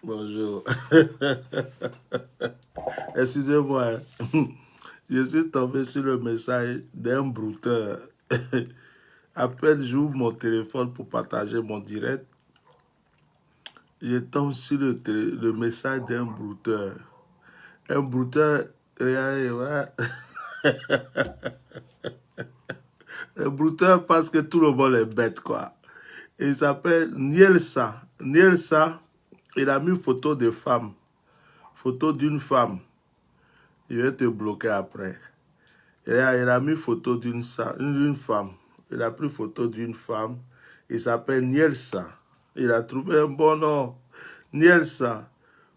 Bonjour. Excusez-moi. Je suis tombé sur le message d'un brouteur. À peine j'ouvre mon téléphone pour partager mon direct, je tombe sur le message d'un brouteur. Un brouteur, regardez, voilà. Le brouteur pense que tout le monde est bête, quoi. Il s'appelle Nielsa. Nielsa, il a mis photo de femme. Photo d'une femme. Il va te bloquer après. Il a mis photo d'une femme. Il a pris photo d'une femme. Il s'appelle Nielsa. Il a trouvé un bon nom. Nielsa.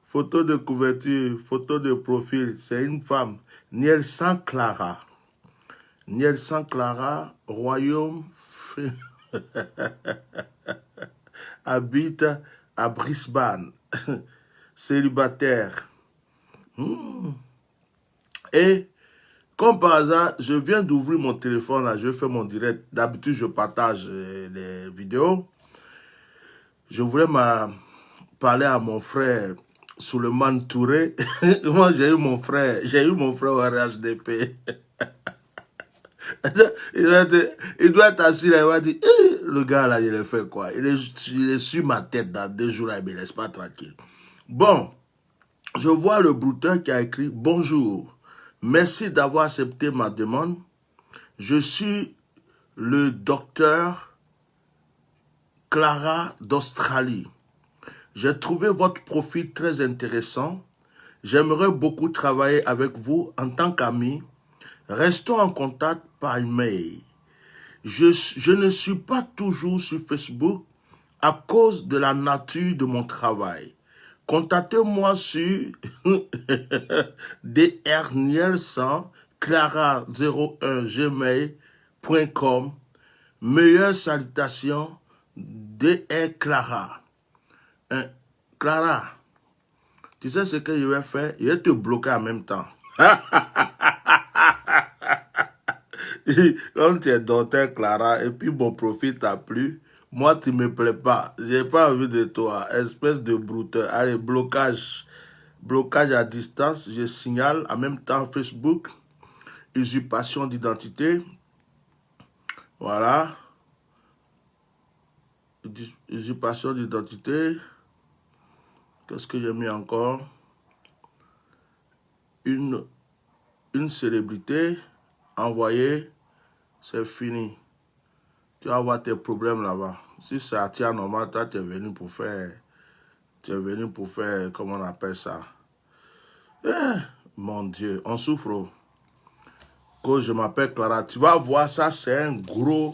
Photo de couverture, photo de profil. C'est une femme. Nielsa Clara. Nielsa Clara, royaume, habite à Brisbane. Célibataire. Et comme par hasard, je viens d'ouvrir mon téléphone, là, je fais mon direct. D'habitude, je partage les vidéos. Je voulais parler à mon frère Souleymane Touré. Moi, j'ai eu mon frère au RHDP. Il doit être assis là, il va dire, le gars là, il a fait quoi? Il est sur ma tête dans 2 jours là, il me laisse pas tranquille. Bon, je vois le brouteur qui a écrit, bonjour, merci d'avoir accepté ma demande. Je suis le docteur Clara d'Australie. J'ai trouvé votre profil très intéressant. J'aimerais beaucoup travailler avec vous en tant qu'ami. Restons en contact par email. Je ne suis pas toujours sur Facebook à cause de la nature de mon travail. Contactez-moi sur drnielsen clara01gmail.com. Meilleures salutations, DR Clara. Clara, tu sais ce que je vais faire? Je vais te bloquer en même temps. Comme tu es docteur Clara et puis mon profil t'a plu, moi tu me plais pas. J'ai pas envie de toi, espèce de brouteur. Allez, blocage. Blocage à distance, je signale en même temps Facebook, usurpation d'identité. Voilà. Usurpation d'identité. Qu'est-ce que j'ai mis encore? Une célébrité. Envoyé. C'est fini. Tu vas avoir tes problèmes là-bas. Si ça tient normal, toi, tu es venu pour faire... comment on appelle ça? Mon Dieu, on souffre. Que je m'appelle Clara. Tu vas voir ça, c'est un gros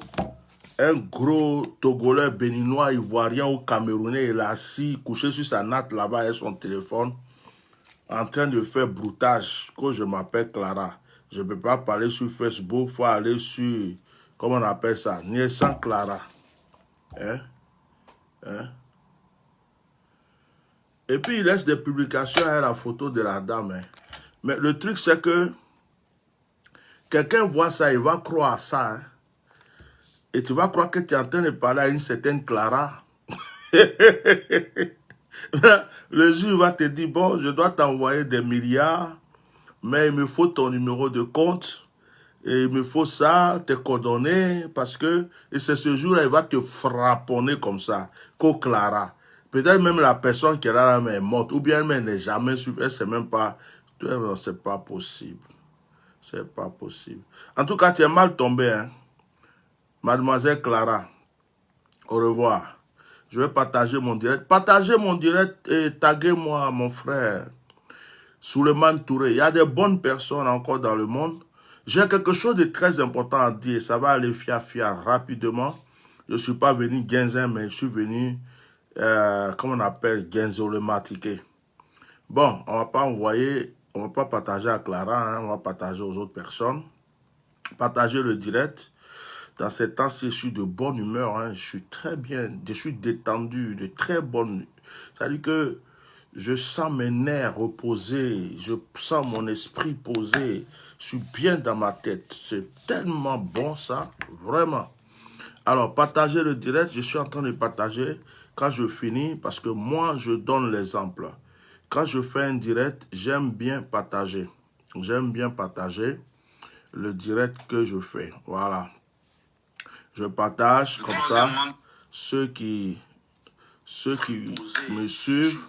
Togolais, Béninois, Ivoirien ou Camerounais. Il est assis, couché sur sa natte là-bas avec son téléphone, en train de faire broutage. Que je m'appelle Clara. Je ne peux pas parler sur Facebook, il faut aller sur, comment on appelle ça? Nielsen Clara. Hein? Et puis il laisse des publications avec la photo de la dame. Hein. Mais le truc, c'est que quelqu'un voit ça, il va croire à ça. Hein. Et tu vas croire que tu es en train de parler à une certaine Clara. Le juge va te dire, bon, je dois t'envoyer des milliards, mais il me faut ton numéro de compte, et il me faut ça, tes coordonnées, parce que, et c'est ce jour-là, il va te frapponner comme ça, qu'au Clara. Peut-être même la personne qui est là, est morte, ou bien elle n'est jamais suivie, elle sait même pas, c'est pas possible. C'est pas possible. En tout cas, tu es mal tombé, hein. Mademoiselle Clara, au revoir. Je vais partager mon direct. Partagez mon direct et taguez-moi, mon frère. Souleymane Touré. Il y a des bonnes personnes encore dans le monde. J'ai quelque chose de très important à dire. Ça va aller fia rapidement. Je ne suis pas venu guinzin, mais je suis venu, comment on appelle, guinzolematiqué. Bon, on ne va pas envoyer, on ne va pas partager à Clara, hein, on va partager aux autres personnes. Partagez le direct. Dans ces temps-ci, je suis de bonne humeur, hein, je suis très bien, je suis détendu, de très bonne... C'est-à-dire que je sens mes nerfs reposés, je sens mon esprit posé, Je suis bien dans ma tête. C'est tellement bon ça, vraiment. Alors, partagez le direct. Je suis en train de partager quand je finis parce que moi, je donne l'exemple. Quand je fais un direct, j'aime bien partager. J'aime bien partager le direct que je fais. Voilà. Je partage comme ça. Ceux qui me suivent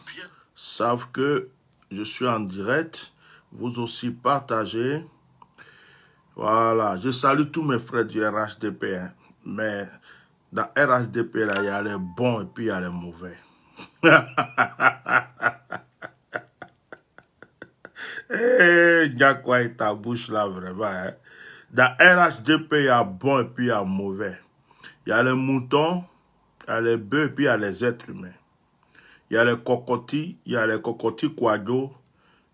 savent que je suis en direct. Vous aussi partagez. Voilà. Je salue tous mes frères du RHDP. Hein. Mais dans RHDP, là, il y a les bons et puis il y a les mauvais. Eh, il y a quoi et ta bouche là, vraiment. Hein? Dans RHDP, il y a bon et puis il y a mauvais. Il y a les moutons, il y a les bœufs et puis il y a les êtres humains. Il y a les cocotis, il y a les cocotis Kouadio,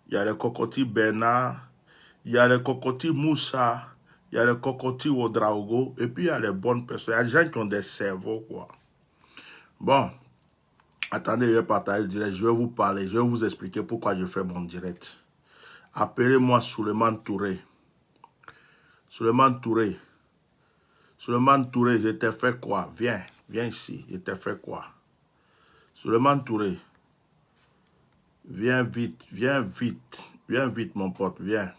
il y a les cocotis Bernard, il y a les cocotis Moussa, il y a les cocotis Ouedraogo, et puis il y a les bonnes personnes. Il y a des gens qui ont des cerveaux, quoi. Bon, attendez, je vais partager le direct, je vais vous parler, je vais vous expliquer pourquoi je fais mon direct. Appelez-moi Souleymane Touré. Souleymane Touré. Souleymane Touré, je t'ai fait quoi? Viens, viens ici, je t'ai fait quoi? Souleymane Touré. Viens vite, viens vite. Viens vite, mon pote, viens.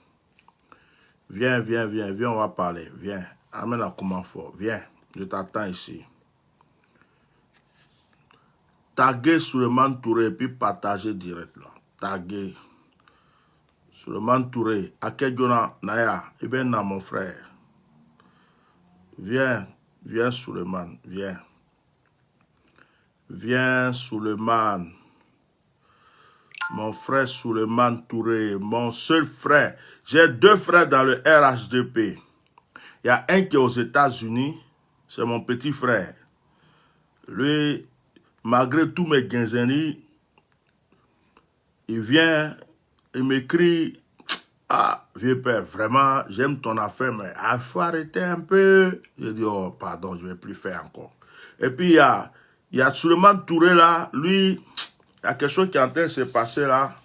Viens, viens, viens, viens, on va parler. Viens, amène la comment fort. Viens, je t'attends ici. Taguez Souleymane Touré et puis partagez direct là. Taguez Souleymane Touré. Akedjona Naya, eh bien, mon frère. Viens, viens Souleymane, viens. Viens Souleymane. Mon frère Souleymane Touré, mon seul frère. J'ai deux frères dans le RHDP. Il y a un qui est aux États-Unis, c'est mon petit frère. Lui, malgré tous mes guinzeries, il vient, il m'écrit, ah, vieux père, vraiment, j'aime ton affaire, mais il faut arrêter un peu. Je dis, oh, pardon, je ne vais plus faire encore. Et puis, il y a Souleymane Touré là, lui, il y a quelque chose qui est en train de se passer là.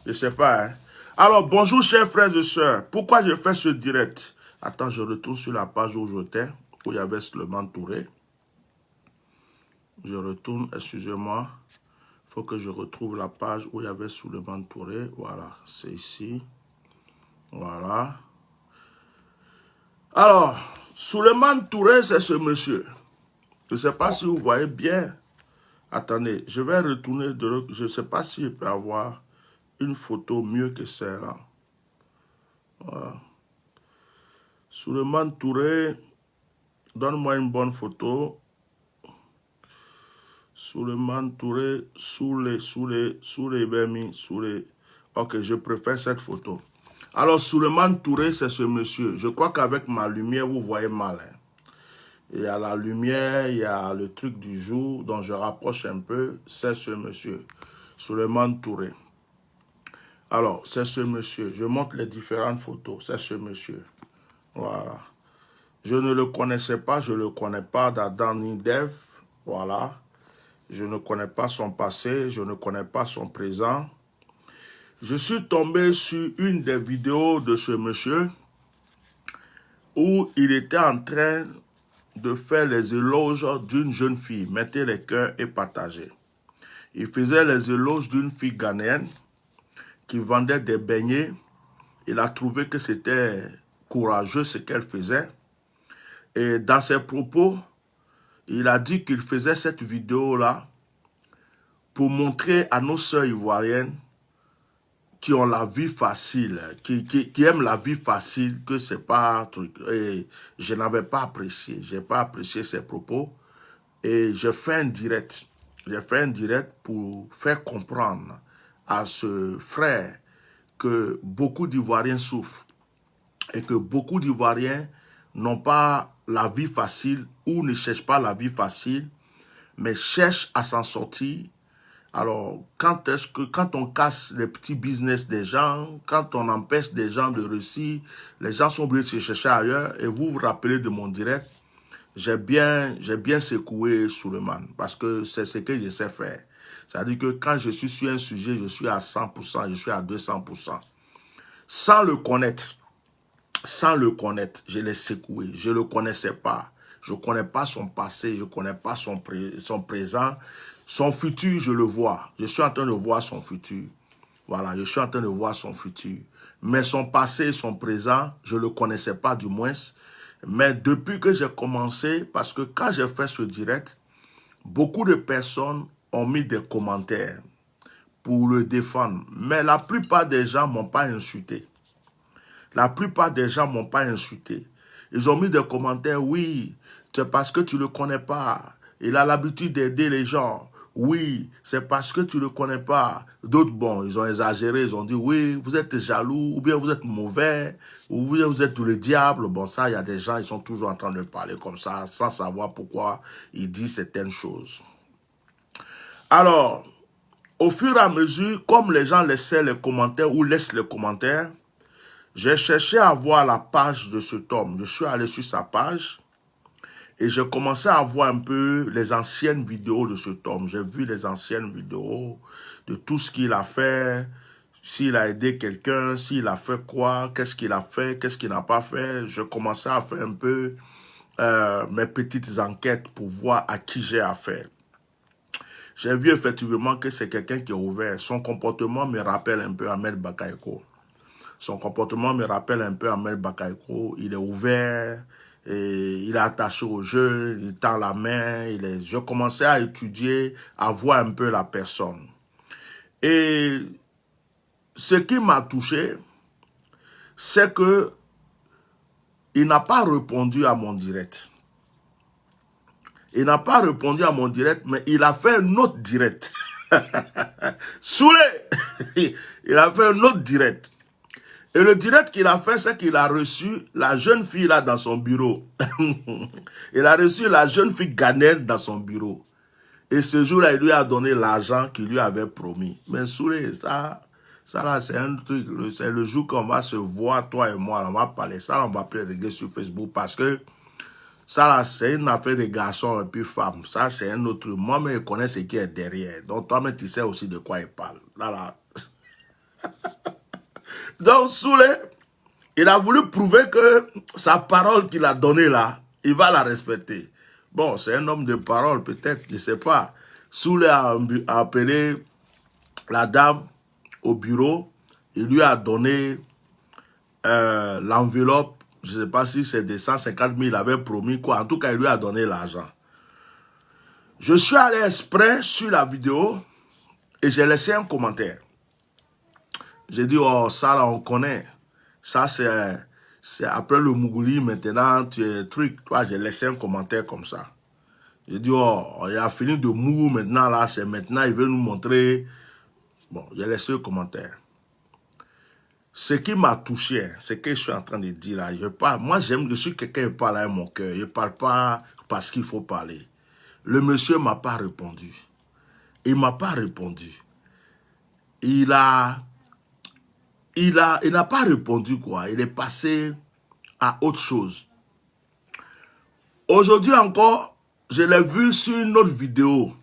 Je ne sais pas. Hein. Alors, bonjour, chers frères et sœurs. Pourquoi je fais ce direct? Attends, je retourne sur la page où j'étais, où il y avait Souleymane Touré. Je retourne, excusez-moi. Il faut que je retrouve la page où il y avait Souleymane Touré. Voilà, c'est ici. Voilà. Alors, Souleymane Touré, c'est ce monsieur. Je ne sais pas si vous voyez bien. Attendez, je vais retourner je ne sais pas si je peux avoir une photo mieux que celle-là. Voilà. Souleymane Touré, donne-moi une bonne photo. Souleymane Touré, Ok, je préfère cette photo. Alors, Souleymane Touré, c'est ce monsieur. Je crois qu'avec ma lumière, vous voyez mal. Hein. Il y a la lumière, il y a le truc du jour, dont je rapproche un peu. C'est ce monsieur, Souleymane Touré. Alors, c'est ce monsieur. Je montre les différentes photos. C'est ce monsieur. Voilà. Je ne le connaissais pas, je ne le connais pas d'Adam ni d'Ève. Voilà. Je ne connais pas son passé, je ne connais pas son présent. Je suis tombé sur une des vidéos de ce monsieur où il était en train de faire les éloges d'une jeune fille. Mettez les cœurs et partagez. Il faisait les éloges d'une fille ghanéenne qui vendait des beignets. Il a trouvé que c'était courageux ce qu'elle faisait. Et dans ses propos, il a dit qu'il faisait cette vidéo-là pour montrer à nos sœurs ivoiriennes qui ont la vie facile, qui aiment la vie facile, que c'est pas un truc. Et je n'avais pas apprécié, j'ai pas apprécié ses propos. Et j'ai fait un direct. J'ai fait un direct pour faire comprendre à ce frère que beaucoup d'Ivoiriens souffrent et que beaucoup d'Ivoiriens n'ont pas la vie facile ou ne cherchent pas la vie facile, mais cherchent à s'en sortir. Alors, quand on casse les petits business des gens, quand on empêche des gens de réussir, les gens sont obligés de se chercher ailleurs. Et vous vous rappelez de mon direct, j'ai bien secoué Souleymane parce que c'est ce que je sais faire. C'est-à-dire que quand je suis sur un sujet, je suis à 100%, je suis à 200%. Sans le connaître. sans le connaître. Je l'ai secoué. Je ne le connaissais pas. Je ne connais pas son passé. Je ne connais pas son présent. Son futur, je le vois. Je suis en train de voir son futur. Voilà, je suis en train de voir son futur. Mais son passé et son présent, je ne le connaissais pas du moins. Mais depuis que j'ai commencé, parce que quand j'ai fait ce direct, beaucoup de personnes ont mis des commentaires pour le défendre. Mais la plupart des gens ne m'ont pas insulté. La plupart des gens ne m'ont pas insulté. Ils ont mis des commentaires, oui, c'est parce que tu ne le connais pas. Il a l'habitude d'aider les gens. Oui, c'est parce que tu ne le connais pas. D'autres, bon, ils ont exagéré, ils ont dit, oui, vous êtes jaloux, ou bien vous êtes mauvais, ou bien vous êtes le diable. Bon, ça, il y a des gens, ils sont toujours en train de parler comme ça, sans savoir pourquoi ils disent certaines choses. Alors, au fur et à mesure, comme les gens laissaient les commentaires ou laissent les commentaires, j'ai cherché à voir la page de cet homme. Je suis allé sur sa page et j'ai commencé à voir un peu les anciennes vidéos de cet homme. J'ai vu les anciennes vidéos de tout ce qu'il a fait, s'il a aidé quelqu'un, s'il a fait quoi, qu'est-ce qu'il a fait, qu'est-ce qu'il n'a pas fait. Je commençais à faire un peu mes petites enquêtes pour voir à qui j'ai affaire. J'ai vu effectivement que c'est quelqu'un qui est ouvert. Son comportement me rappelle un peu Ahmed Bakayoko. Son comportement me rappelle un peu Ahmed Bakayoko. Il est ouvert, et il est attaché au jeu, il tend la main. Je commençais à étudier, à voir un peu la personne. Et ce qui m'a touché, c'est que il n'a pas répondu à mon direct. Il n'a pas répondu à mon direct, mais il a fait un autre direct. Saoulé! Il a fait un autre direct. Et le direct qu'il a fait, c'est qu'il a reçu la jeune fille là dans son bureau. Il a reçu la jeune fille ghanéenne dans son bureau. Et ce jour-là, il lui a donné l'argent qu'il lui avait promis. Mais Soulé, ça là, c'est un truc. C'est le jour qu'on va se voir, toi et moi, on va parler. Ça, on va plus régler sur Facebook parce que ça là, c'est une affaire de garçons et puis femmes. Ça, c'est un autre. Moi-même, je connais ce qui est derrière. Donc, toi-même, tu sais aussi de quoi il parle. Là. Donc, Soulé, il a voulu prouver que sa parole qu'il a donnée là, il va la respecter. Bon, c'est un homme de parole, peut-être, je ne sais pas. Soulé a appelé la dame au bureau, il lui a donné l'enveloppe, je ne sais pas si c'est des 150 000, il avait promis quoi. En tout cas, il lui a donné l'argent. Je suis allé exprès sur la vidéo et j'ai laissé un commentaire. J'ai dit, oh, ça là, on connaît. Ça, c'est après le Mougouli, maintenant, tu es truc. Toi, j'ai laissé un commentaire comme ça. J'ai dit, oh, il a fini de mourir maintenant, là, c'est maintenant, il veut nous montrer. Bon, j'ai laissé un commentaire. Ce qui m'a touché, c'est ce que je suis en train de dire là. Moi, je suis quelqu'un qui parle avec mon cœur. Je ne parle pas parce qu'il faut parler. Le monsieur ne m'a pas répondu. Il ne m'a pas répondu. Il n'a pas répondu, quoi. Il est passé à autre chose. Aujourd'hui encore, je l'ai vu sur une autre vidéo.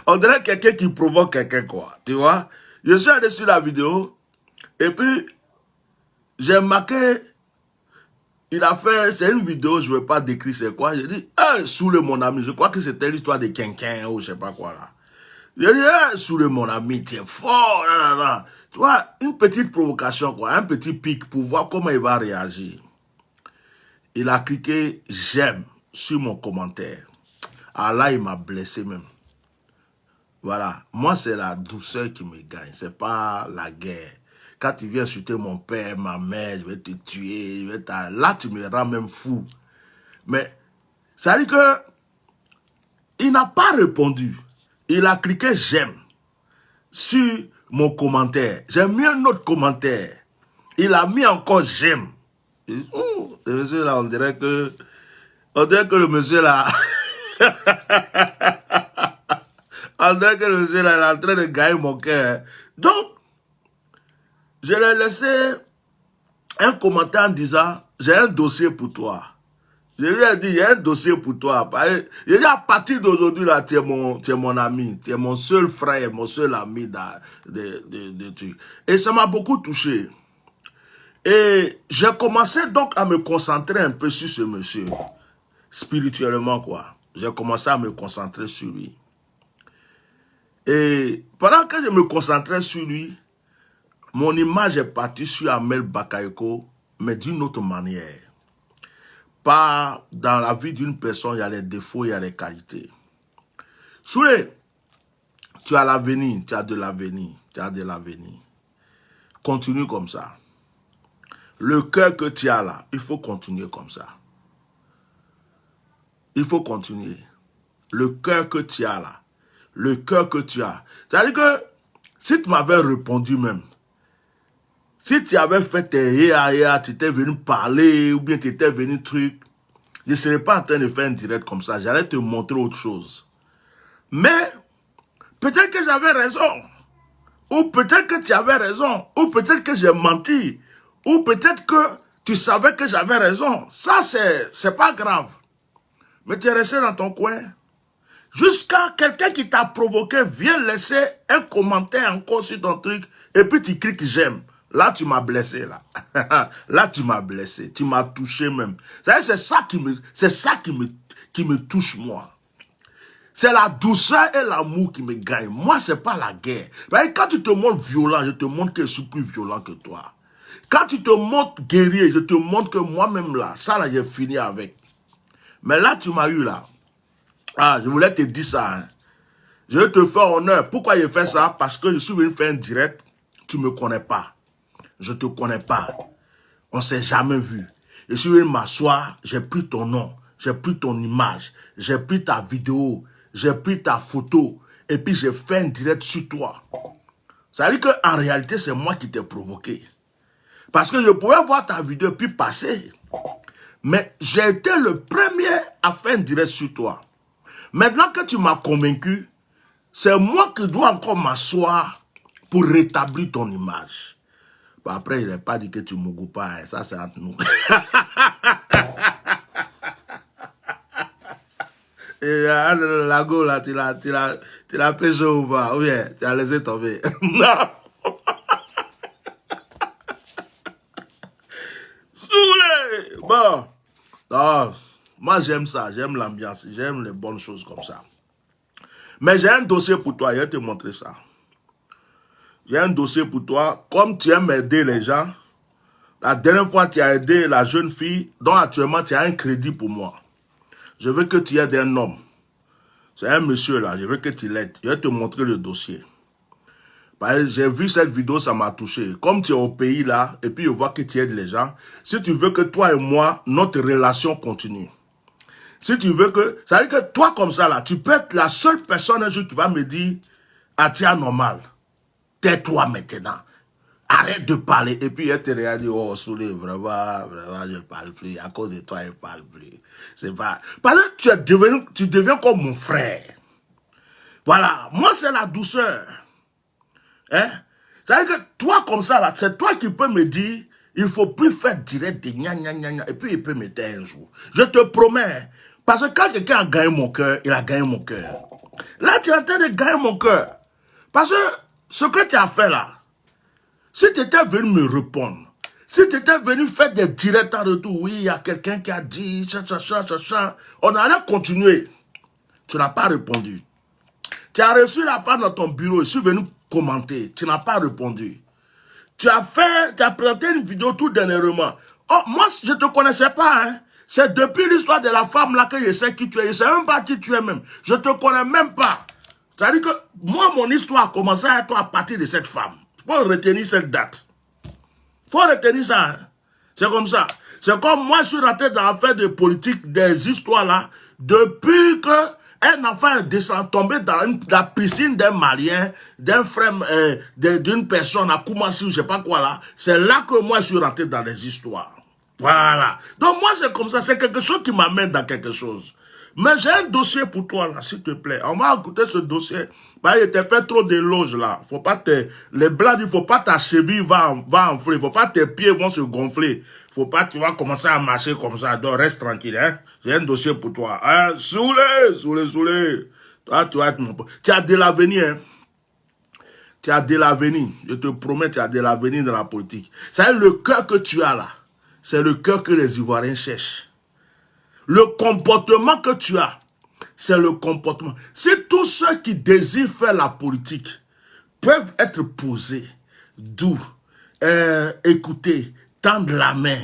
On dirait quelqu'un qui provoque quelqu'un, quoi. Tu vois? Je suis allé sur la vidéo et puis j'ai marqué, il a fait, c'est une vidéo, je ne vais pas décrire c'est quoi. J'ai dit, hey, Soulé mon ami, je crois que c'était l'histoire de quelqu'un ou je ne sais pas quoi là. J'ai dit, hey, Soulé mon ami, tu es fort, là, là, là. Tu vois, une petite provocation, quoi, un petit pic pour voir comment il va réagir. Il a cliqué j'aime sur mon commentaire. Ah là, il m'a blessé même. Voilà, moi c'est la douceur qui me gagne, c'est pas la guerre. Quand tu viens insulter mon père, ma mère, je vais te tuer, là tu me rends même fou. Mais ça dit que il n'a pas répondu. Il a cliqué j'aime sur mon commentaire. J'ai mis un autre commentaire. Il a mis encore j'aime. Le monsieur là, on dirait que le monsieur là, on dirait que le monsieur là, il est en train de gagner mon cœur. Donc, je lui ai laissé un commentaire en disant, j'ai un dossier pour toi. Je lui ai dit, il y a un dossier pour toi. Je dit, à partir d'aujourd'hui, là, tu es mon ami, tu es mon seul frère, mon seul ami de trucs. Et ça m'a beaucoup touché. Et j'ai commencé donc à me concentrer un peu sur ce monsieur. Spirituellement, quoi. J'ai commencé à me concentrer sur lui. Et pendant que je me concentrais sur lui, mon image est partie sur Amel Bakayoko, mais d'une autre manière. Pas dans la vie d'une personne, il y a les défauts, il y a les qualités. Soulé, tu as l'avenir, tu as de l'avenir, tu as de l'avenir. Continue comme ça. Le cœur que tu as là, il faut continuer comme ça. Il faut continuer. Le cœur que tu as là, le cœur que tu as. C'est-à-dire que si tu m'avais répondu même, si tu avais fait tes tu étais venu parler ou bien tu étais venu truc, je ne serais pas en train de faire un direct comme ça. J'allais te montrer autre chose. Mais peut-être que j'avais raison. Ou peut-être que tu avais raison. Ou peut-être que j'ai menti. Ou peut-être que tu savais que j'avais raison. Ça, c'est pas grave. Mais tu es resté dans ton coin. Jusqu'à quelqu'un qui t'a provoqué vient laisser un commentaire encore sur ton truc. Et puis tu cliques j'aime. Là, tu m'as blessé, là. Là, tu m'as blessé. Tu m'as touché même. C'est ça qui me touche, moi. C'est la douceur et l'amour qui me gagnent. Moi, c'est pas la guerre. Quand tu te montres violent, je te montre que je suis plus violent que toi. Quand tu te montres guerrier, je te montre que moi-même, là, ça, là, j'ai fini avec. Mais là, tu m'as eu, là. Ah, je voulais te dire ça. Hein. Je vais te faire honneur. Pourquoi j'ai fait ça? Parce que je suis venu faire un direct. Tu ne me connais pas. Je ne te connais pas. On ne s'est jamais vu. Je suis venu m'asseoir. J'ai pris ton nom. J'ai pris ton image. J'ai pris ta vidéo. J'ai pris ta photo. Et puis j'ai fait un direct sur toi. Ça veut dire qu'en réalité, c'est moi qui t'ai provoqué. Parce que je pouvais voir ta vidéo puis passer. Mais j'ai été le premier à faire un direct sur toi. Maintenant que tu m'as convaincu, c'est moi qui dois encore m'asseoir pour rétablir ton image. Bon, après, il n'a pas dit que tu ne me pas. Hein. Ça, c'est entre nous. Et la go, là, tu l'as pêché ou pas? Oui, tu as laissé tomber. Non. Soulé. Bon. Non. Moi, j'aime ça. J'aime l'ambiance. J'aime les bonnes choses comme ça. Mais j'ai un dossier pour toi. Je vais te montrer ça. J'ai un dossier pour toi. Comme tu aimes aider les gens, la dernière fois, tu as aidé la jeune fille, dont actuellement, tu as un crédit pour moi. Je veux que tu aides un homme. C'est un monsieur là, je veux que tu l'aides. Je vais te montrer le dossier. J'ai vu cette vidéo, ça m'a touché. Comme tu es au pays là, et puis je vois que tu aides les gens, si tu veux que toi et moi, notre relation continue. Si tu veux que... Ça veut dire que toi comme ça là, tu peux être la seule personne un jour qui va me dire, ah tiens, normal. Tais-toi maintenant. Arrête de parler. Et puis, elle te regarde, oh, Soulé, vraiment, je ne parle plus. À cause de toi, je ne parle plus. C'est pas... Parce que tu deviens comme mon frère. Voilà. Moi, c'est la douceur. Hein? C'est-à-dire que toi, comme ça, là, c'est toi qui peux me dire, il ne faut plus faire direct des gna gna gna gna. Et puis, il peut me taire un jour. Je te promets. Parce que quand quelqu'un a gagné mon cœur, il a gagné mon cœur. Là, tu es en train de gagner mon cœur. Parce que ce que tu as fait là, si tu étais venu me répondre, si tu étais venu faire des directs en retour, oui, il y a quelqu'un qui a dit, on allait continuer. Tu n'as pas répondu. Tu as reçu la part dans ton bureau, je suis venu commenter, tu n'as pas répondu. Tu as présenté une vidéo tout dernièrement. Oh, moi, je ne te connaissais pas, hein. C'est depuis l'histoire de la femme là que je sais qui tu es. Je ne sais même pas qui tu es même. Je ne te connais même pas. C'est-à-dire que moi, mon histoire a commencé à partir de cette femme. Il faut retenir cette date. Il faut retenir ça. Hein. C'est comme ça. C'est comme moi, je suis rentré dans l'affaire de politique, des histoires là, depuis qu'un enfant est tombé dans la piscine d'un Malien, d'un frère, d'une personne à Koumassi ou je ne sais pas quoi là. C'est là que moi, je suis rentré dans les histoires. Voilà. Donc moi, c'est comme ça. C'est quelque chose qui m'amène dans quelque chose. Mais j'ai un dossier pour toi, là, s'il te plaît. On va écouter ce dossier. Bah, il t'a fait trop d'éloges, là. Faut pas les blancs, il faut pas ta cheville va enfler. Faut pas tes pieds vont se gonfler. Faut pas, tu vas commencer à marcher comme ça. Donc, reste tranquille, hein. J'ai un dossier pour toi. Hein? Soulé. Toi, tu vas être mon pote. Tu as de l'avenir, hein. Tu as de l'avenir. Je te promets, tu as de l'avenir dans la politique. C'est le cœur que tu as là. C'est le cœur que les Ivoiriens cherchent. Le comportement que tu as, c'est le comportement. Si tous ceux qui désirent faire la politique peuvent être posés, doux, écouter, tendre la main,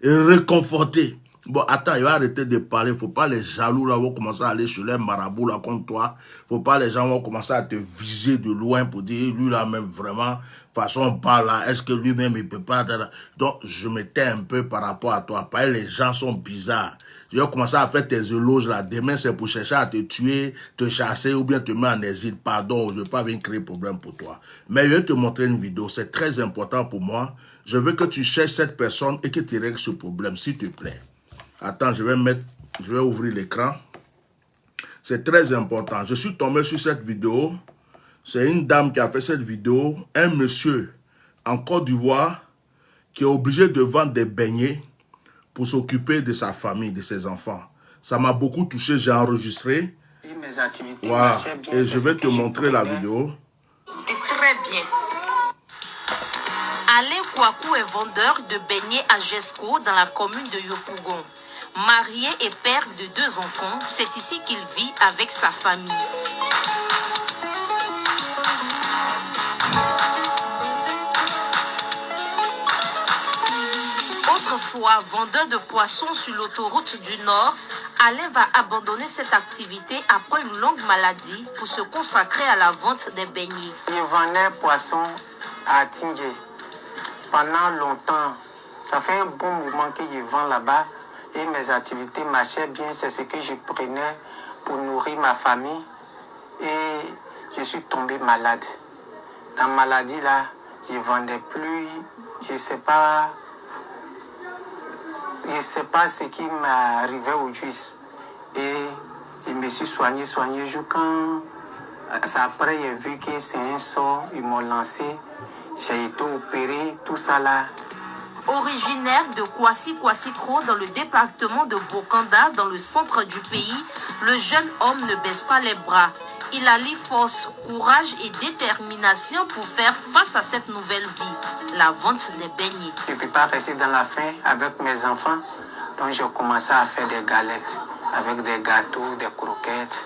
réconforter. Bon, attends, il va arrêter de parler. Il ne faut pas les jaloux là vont commencer à aller chez les marabouts là contre toi. Il ne faut pas les gens vont commencer à te viser de loin pour dire lui là même vraiment, façon on parle là, est-ce que lui-même il ne peut pas. Donc je me tais un peu par rapport à toi. Parce que les gens sont bizarres. Je vais commencer à faire tes éloges là. Demain c'est pour chercher à te tuer, te chasser ou bien te mettre en exil. Pardon, je ne veux pas venir créer problème pour toi. Mais je vais te montrer une vidéo. C'est très important pour moi. Je veux que tu cherches cette personne et que tu règles ce problème, s'il te plaît. Attends, je vais ouvrir l'écran. C'est très important. Je suis tombé sur cette vidéo. C'est une dame qui a fait cette vidéo. Un monsieur en Côte d'Ivoire qui est obligé de vendre des beignets pour s'occuper de sa famille, de ses enfants. Ça m'a beaucoup touché. J'ai enregistré. Voilà. Et je vais te montrer la vidéo. Très bien. Alain Kouakou est vendeur de beignets à Jesco dans la commune de Yopougon. Marié et père de 2 enfants, c'est ici qu'il vit avec sa famille. Autrefois vendeur de poissons sur l'autoroute du Nord, Alain va abandonner cette activité après une longue maladie pour se consacrer à la vente des beignets. Je vendais poissons à Tingé. Pendant longtemps, ça fait un bon moment que je vends là-bas. Et mes activités marchaient bien, c'est ce que je prenais pour nourrir ma famille. Et je suis tombé malade. Dans la maladie là, je ne vendais plus, je ne sais pas ce qui m'arrivait au juif. Et je me suis soigné. Quand après j'ai vu que c'est un sort, ils m'ont lancé, j'ai été opéré, tout ça là. Originaire de Kwasi-Kwasi-Kro dans le département de Bokanda, dans le centre du pays, le jeune homme ne baisse pas les bras. Il allie force, courage et détermination pour faire face à cette nouvelle vie, la vente des beignets. Je ne peux pas rester dans la faim avec mes enfants, donc j'ai commencé à faire des galettes avec des gâteaux, des croquettes.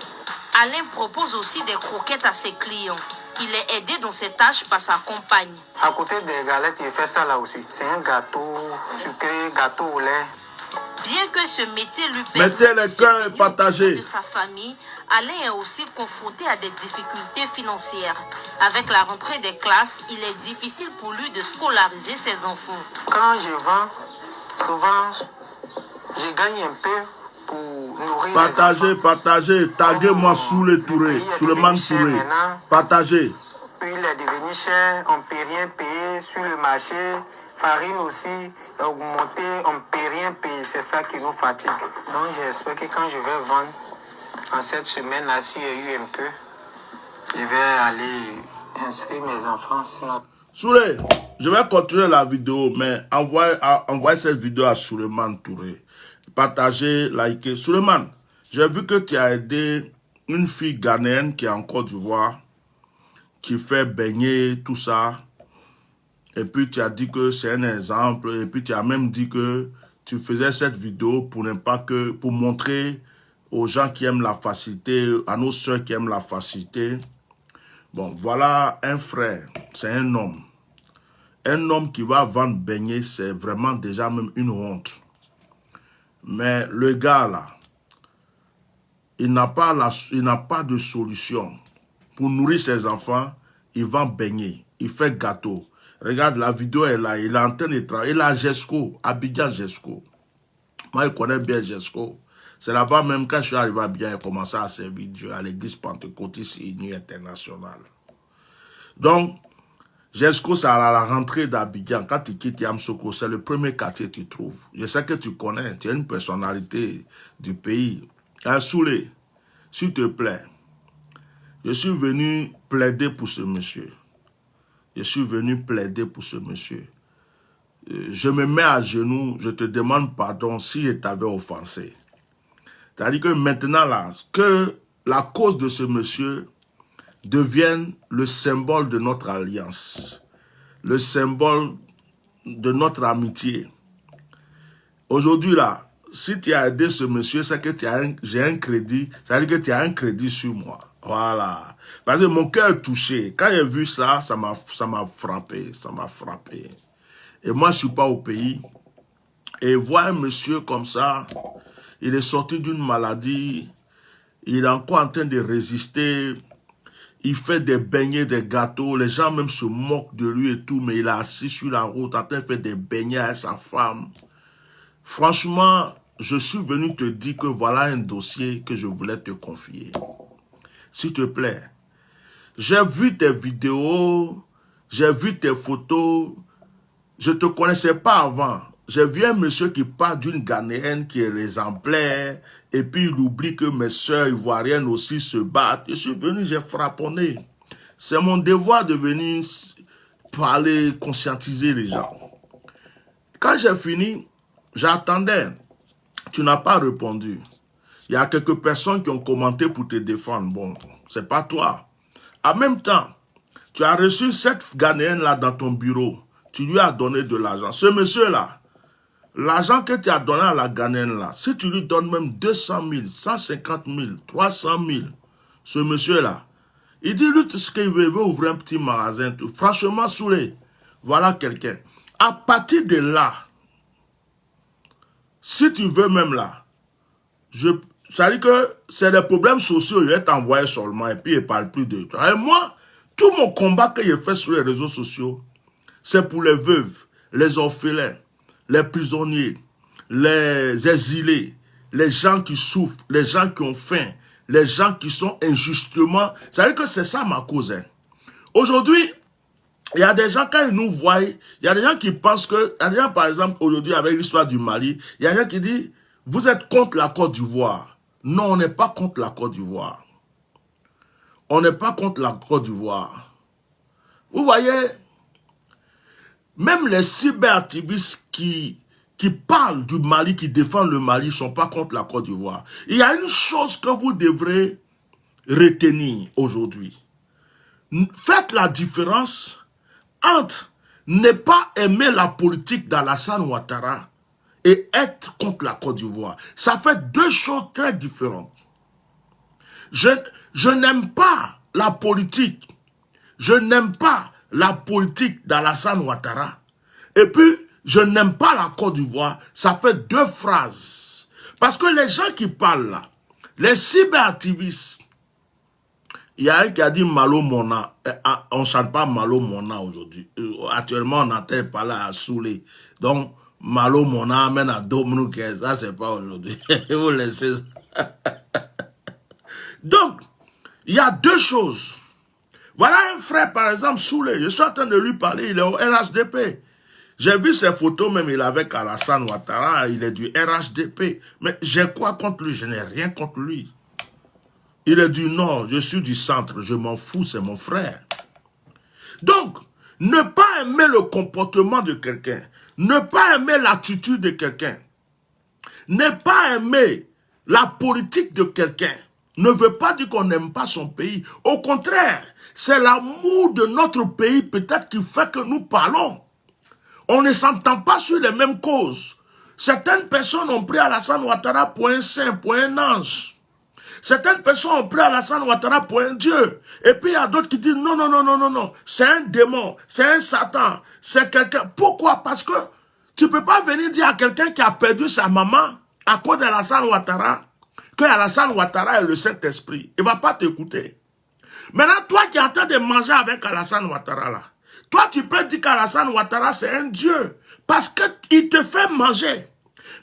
Alain propose aussi des croquettes à ses clients. Il est aidé dans ses tâches par sa compagne. À côté des galettes, je fais ça là aussi. C'est un gâteau sucré, gâteau au lait. Bien que ce métier lui permette de sa famille, Alain est aussi confronté à des difficultés financières. Avec la rentrée des classes, il est difficile pour lui de scolariser ses enfants. Quand je vends, souvent, je gagne un peu pour nourrir les enfants. Partagez, taguez-moi sous le Touré, sous le man Touré. Partagez. Puis il est devenu cher, on ne peut rien payer sur le marché. Farine aussi est augmentée, on ne peut rien payer. C'est ça qui nous fatigue. Donc j'espère que quand je vais vendre, en cette semaine-là, s'il y a eu un peu, je vais aller inscrire mes enfants sur... Souley, je vais continuer la vidéo, mais envoyez cette vidéo à Souleymane Touré. Partagez, likez. Souleymane, j'ai vu que tu as aidé une fille ghanéenne qui est en Côte d'Ivoire, qui fait baigner, tout ça. Et puis tu as dit que c'est un exemple. Et puis tu as même dit que tu faisais cette vidéo pour ne pas que, pour montrer aux gens qui aiment la facilité, à nos soeurs qui aiment la facilité. Bon, voilà un frère, c'est un homme. Un homme qui va vendre baigner, c'est vraiment déjà même une honte. Mais le gars là, il n'a pas de solution. Pour nourrir ses enfants, il vend baigner, il fait gâteau. Regarde, la vidéo est là, il est en train de travailler. Il est à Jesco, Abidjan Jesco. Moi, je connais bien Jesco. C'est là-bas même, quand je suis arrivé à Abidjan, il a commencé à servir Dieu à l'église pentecôtiste unie internationale. Donc, Jesco, c'est à la rentrée d'Abidjan. Quand tu quittes Yamsoko, c'est le premier quartier que tu trouves. Je sais que tu connais, tu es une personnalité du pays. Souley, s'il te plaît, je suis venu plaider pour ce monsieur. Je suis venu plaider pour ce monsieur. Je me mets à genoux, je te demande pardon si je t'avais offensé. C'est-à-dire que maintenant, là, que la cause de ce monsieur, devienne le symbole de notre alliance, le symbole de notre amitié. Aujourd'hui, là, si tu as aidé ce monsieur, c'est que j'ai un crédit, ça veut dire que tu as un crédit sur moi. Voilà. Parce que mon cœur est touché. Quand j'ai vu ça, ça m'a frappé, ça m'a frappé. Et moi, je ne suis pas au pays. Et voir un monsieur comme ça, il est sorti d'une maladie, il est encore en train de résister, il fait des beignets, des gâteaux, les gens même se moquent de lui et tout, mais il est assis sur la route en train de faire des beignets avec sa femme. Franchement, je suis venu te dire que voilà un dossier que je voulais te confier. S'il te plaît, j'ai vu tes vidéos, j'ai vu tes photos, je ne te connaissais pas avant. J'ai vu un monsieur qui parle d'une Ghanéenne qui est exemplaire, et puis il oublie que mes soeurs ivoiriennes aussi se battent. Je suis venu, j'ai frapponné. C'est mon devoir de venir parler, conscientiser les gens. Quand j'ai fini, j'attendais. Tu n'as pas répondu. Il y a quelques personnes qui ont commenté pour te défendre. Bon, c'est pas toi. En même temps, tu as reçu cette Ghanéenne-là dans ton bureau. Tu lui as donné de l'argent. Ce monsieur-là, l'argent que tu as donné à la Ghanéenne-là, si tu lui donnes même 200 000, 150 000, 300 000, ce monsieur-là, il dit lui tout ce qu'il veut, il veut ouvrir un petit magasin. Tout. Franchement, Soulé, voilà quelqu'un. À partir de là, si tu veux même là, ça dit que c'est des problèmes sociaux, il va t'envoyer seulement et puis il ne parle plus de toi. Et moi, tout mon combat que j'ai fait sur les réseaux sociaux, c'est pour les veuves, les orphelins, les prisonniers, les exilés, les gens qui souffrent, les gens qui ont faim, les gens qui sont injustement... Ça veut dire que c'est ça ma cause. Hein. Aujourd'hui, il y a des gens, quand ils nous voient, il y a des gens qui pensent que... Il y a des gens, par exemple, aujourd'hui, avec l'histoire du Mali, il y a des gens qui disent, vous êtes contre la Côte d'Ivoire. Non, on n'est pas contre la Côte d'Ivoire. On n'est pas contre la Côte d'Ivoire. Vous voyez, même les cyberactivistes qui parlent du Mali, qui défendent le Mali, ne sont pas contre la Côte d'Ivoire. Il y a une chose que vous devrez retenir aujourd'hui. Faites la différence entre ne pas aimer la politique d'Alassane Ouattara et être contre la Côte d'Ivoire. Ça fait deux choses très différentes. Je n'aime pas la politique. Je n'aime pas la politique d'Alassane Ouattara. Et puis, je n'aime pas la Côte d'Ivoire. Ça fait deux phrases. Parce que les gens qui parlent là, les cyberactivistes, il y a un qui a dit Malo Mona. On ne chante pas Malo Mona aujourd'hui. Actuellement, on entend parler à Soulé. Donc, Malo Mona amène à Dominique. Ça, c'est pas aujourd'hui. Vous laissez ça. Donc, il y a deux choses. Voilà un frère, par exemple, Soulé. Je suis en train de lui parler. Il est au RHDP. J'ai vu ses photos, même il est avec Alassane Ouattara. Il est du RHDP. Mais j'ai quoi contre lui? Je n'ai rien contre lui. Il est du nord, je suis du centre, je m'en fous, c'est mon frère. Donc, ne pas aimer le comportement de quelqu'un, ne pas aimer l'attitude de quelqu'un, ne pas aimer la politique de quelqu'un, ne veut pas dire qu'on n'aime pas son pays. Au contraire, c'est l'amour de notre pays peut-être qui fait que nous parlons. On ne s'entend pas sur les mêmes causes. Certaines personnes ont pris Alassane Ouattara pour un saint, pour un ange. Certaines personnes ont pris Alassane Ouattara pour un dieu. Et puis il y a d'autres qui disent non, non, non, non, non, non. C'est un démon, c'est un Satan, c'est quelqu'un. Pourquoi? Parce que tu ne peux pas venir dire à quelqu'un qui a perdu sa maman à cause d'Alassane Ouattara que Alassane Ouattara est le Saint-Esprit. Il ne va pas t'écouter. Maintenant, toi qui es en train de manger avec Alassane Ouattara là, toi tu peux dire qu'Alassane Ouattara c'est un dieu parce qu'il te fait manger.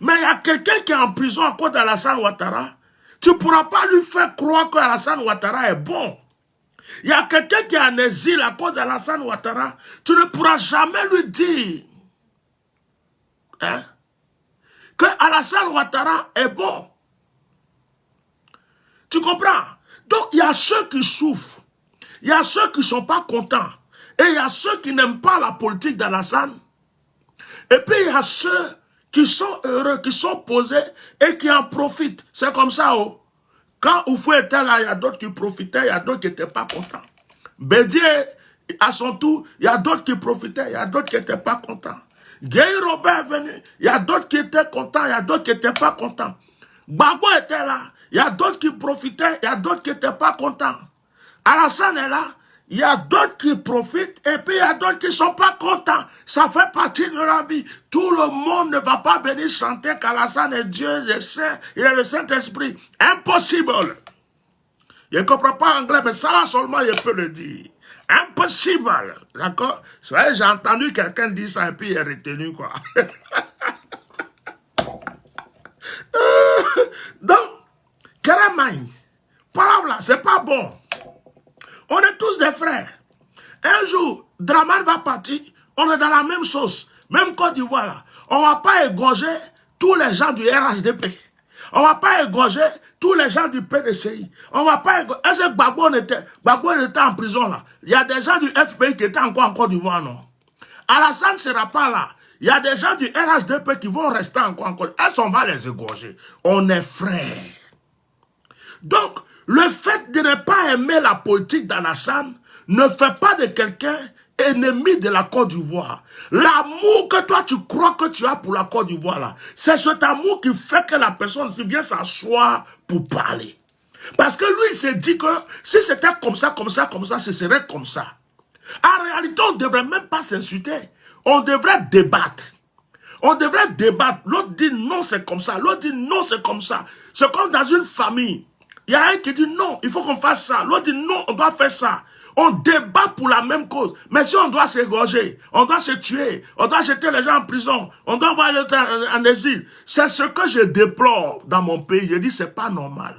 Mais il y a quelqu'un qui est en prison à cause d'Alassane Ouattara. Tu ne pourras pas lui faire croire que Alassane Ouattara est bon. Il y a quelqu'un qui est en exil à cause d'Alassane Ouattara. Tu ne pourras jamais lui dire que Alassane Ouattara est bon. Tu comprends? Donc, il y a ceux qui souffrent. Il y a ceux qui ne sont pas contents. Et il y a ceux qui n'aiment pas la politique d'Alassane. Et puis, il y a ceux qui sont heureux, qui sont posés et qui en profitent. C'est comme ça, oh. Quand Oufou était là, il y a d'autres qui profitaient, il y a d'autres qui n'étaient pas contents. Bédier, à son tour, il y a d'autres qui profitaient, il y a d'autres qui n'étaient pas contents. Guy Robert est venu, il y a d'autres qui étaient contents, il y a d'autres qui n'étaient pas contents. Gbagbo était là, il y a d'autres qui profitaient, il y a d'autres qui n'étaient pas contents. Alassane est là, il y a d'autres qui profitent et puis il y a d'autres qui ne sont pas contents. Ça fait partie de la vie. Tout le monde ne va pas venir chanter qu'Alassane est Dieu, le Saint, il est le Saint-Esprit. Impossible. Je ne comprends pas anglais, mais ça là seulement je peux le dire. Impossible. D'accord? J'ai entendu quelqu'un dire ça et puis il est retenu quoi. Donc, Keramaï, par là, c'est pas bon. On est tous des frères. Un jour, Draman va partir, on est dans la même sauce, même Côte d'Ivoire là. On ne va pas égorger tous les gens du RHDP. On ne va pas égorger tous les gens du PDCI. On ne va pas égorger. Est-ce que Gbagbo était en prison là? Il y a des gens du FPI qui étaient encore en Côte d'Ivoire, non? Alassane ne sera pas là. Il y a des gens du RHDP qui vont rester encore en Côte d'Ivoire. Est-ce qu'on va les égorger? On est frères. Donc, le fait de ne pas aimer la politique d'Alassane ne fait pas de quelqu'un ennemi de la Côte d'Ivoire. L'amour que toi tu crois que tu as pour la Côte d'Ivoire là, c'est cet amour qui fait que la personne vient s'asseoir pour parler. Parce que lui il s'est dit que si c'était comme ça, ce serait comme ça. En réalité, on ne devrait même pas s'insulter. On devrait débattre. On devrait débattre. L'autre dit non, c'est comme ça. L'autre dit non, c'est comme ça. C'est comme dans une famille. Il y a un qui dit non, il faut qu'on fasse ça. L'autre dit non, on doit faire ça. On débat pour la même cause. Mais si on doit s'égorger, on doit se tuer, on doit jeter les gens en prison, on doit avoir en exil. C'est ce que je déplore dans mon pays. Je dis, c'est pas normal.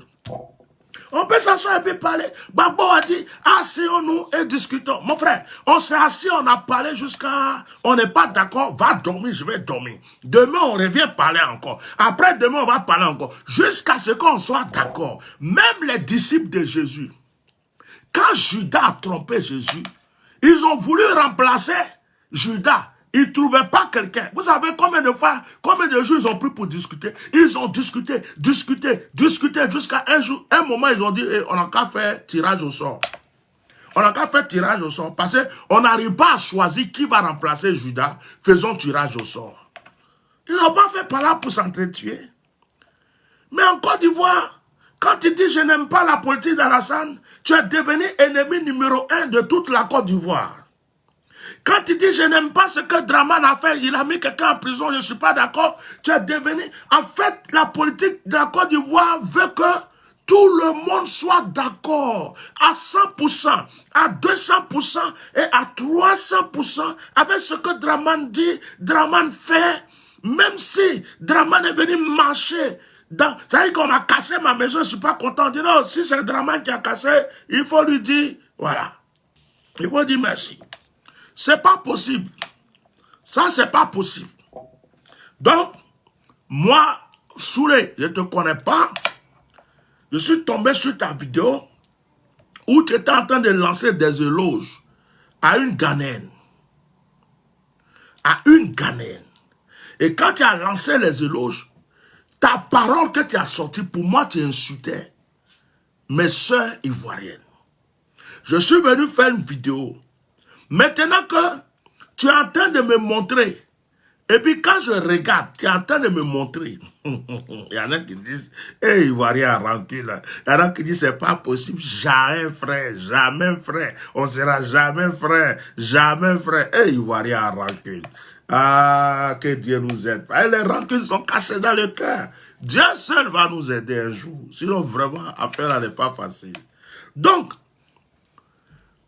On peut s'asseoir et puis parler. Gbagbo a dit, asseyons-nous et discutons. Mon frère, on s'est assis, on a parlé jusqu'à... On n'est pas d'accord, va dormir, je vais dormir. Demain, on revient parler encore. Après, demain, on va parler encore. Jusqu'à ce qu'on soit d'accord. Même les disciples de Jésus, quand Judas a trompé Jésus, ils ont voulu remplacer Judas. Ils ne trouvaient pas quelqu'un. Vous savez combien de fois, combien de jours ils ont pris pour discuter? Ils ont discuté jusqu'à un jour. Un moment, ils ont dit, on n'a qu'à faire tirage au sort. On n'a qu'à faire tirage au sort. Parce qu'on n'arrive pas à choisir qui va remplacer Judas. Faisons tirage au sort. Ils n'ont pas fait par là pour s'entretuer. Mais en Côte d'Ivoire, quand tu dis je n'aime pas la politique d'Alassane, tu es devenu ennemi numéro 1 de toute la Côte d'Ivoire. Quand tu dis je n'aime pas ce que Draman a fait, il a mis quelqu'un en prison, je ne suis pas d'accord, tu es devenu... En fait, la politique de la Côte d'Ivoire veut que tout le monde soit d'accord à 100%, à 200% et à 300% avec ce que Draman dit, Draman fait, même si Draman est venu marcher. Ça veut dire qu'on a cassé ma maison, je ne suis pas content. On dit non, si c'est Draman qui a cassé, il faut lui dire, voilà. Il faut dire merci. C'est pas possible. Ça, c'est pas possible. Donc, moi, Soulé, je ne te connais pas. Je suis tombé sur ta vidéo où tu étais en train de lancer des éloges à une Ghanéenne. À une Ghanéenne. Et quand tu as lancé les éloges, ta parole que tu as sortie, pour moi, tu insultais mes sœurs ivoiriennes. Je suis venu faire une vidéo. Maintenant que tu es en train de me montrer, et puis quand je regarde, tu es en train de me montrer, il y en a qui disent, hey, Ivoirien rancune, il y en a qui disent, c'est pas possible, jamais frère, on sera jamais frère, hey, Ivoirien rancune. Ah, que Dieu nous aide. Et les rancunes sont cachées dans le cœur. Dieu seul va nous aider un jour. Sinon, vraiment, affaire n'est pas facile. Donc,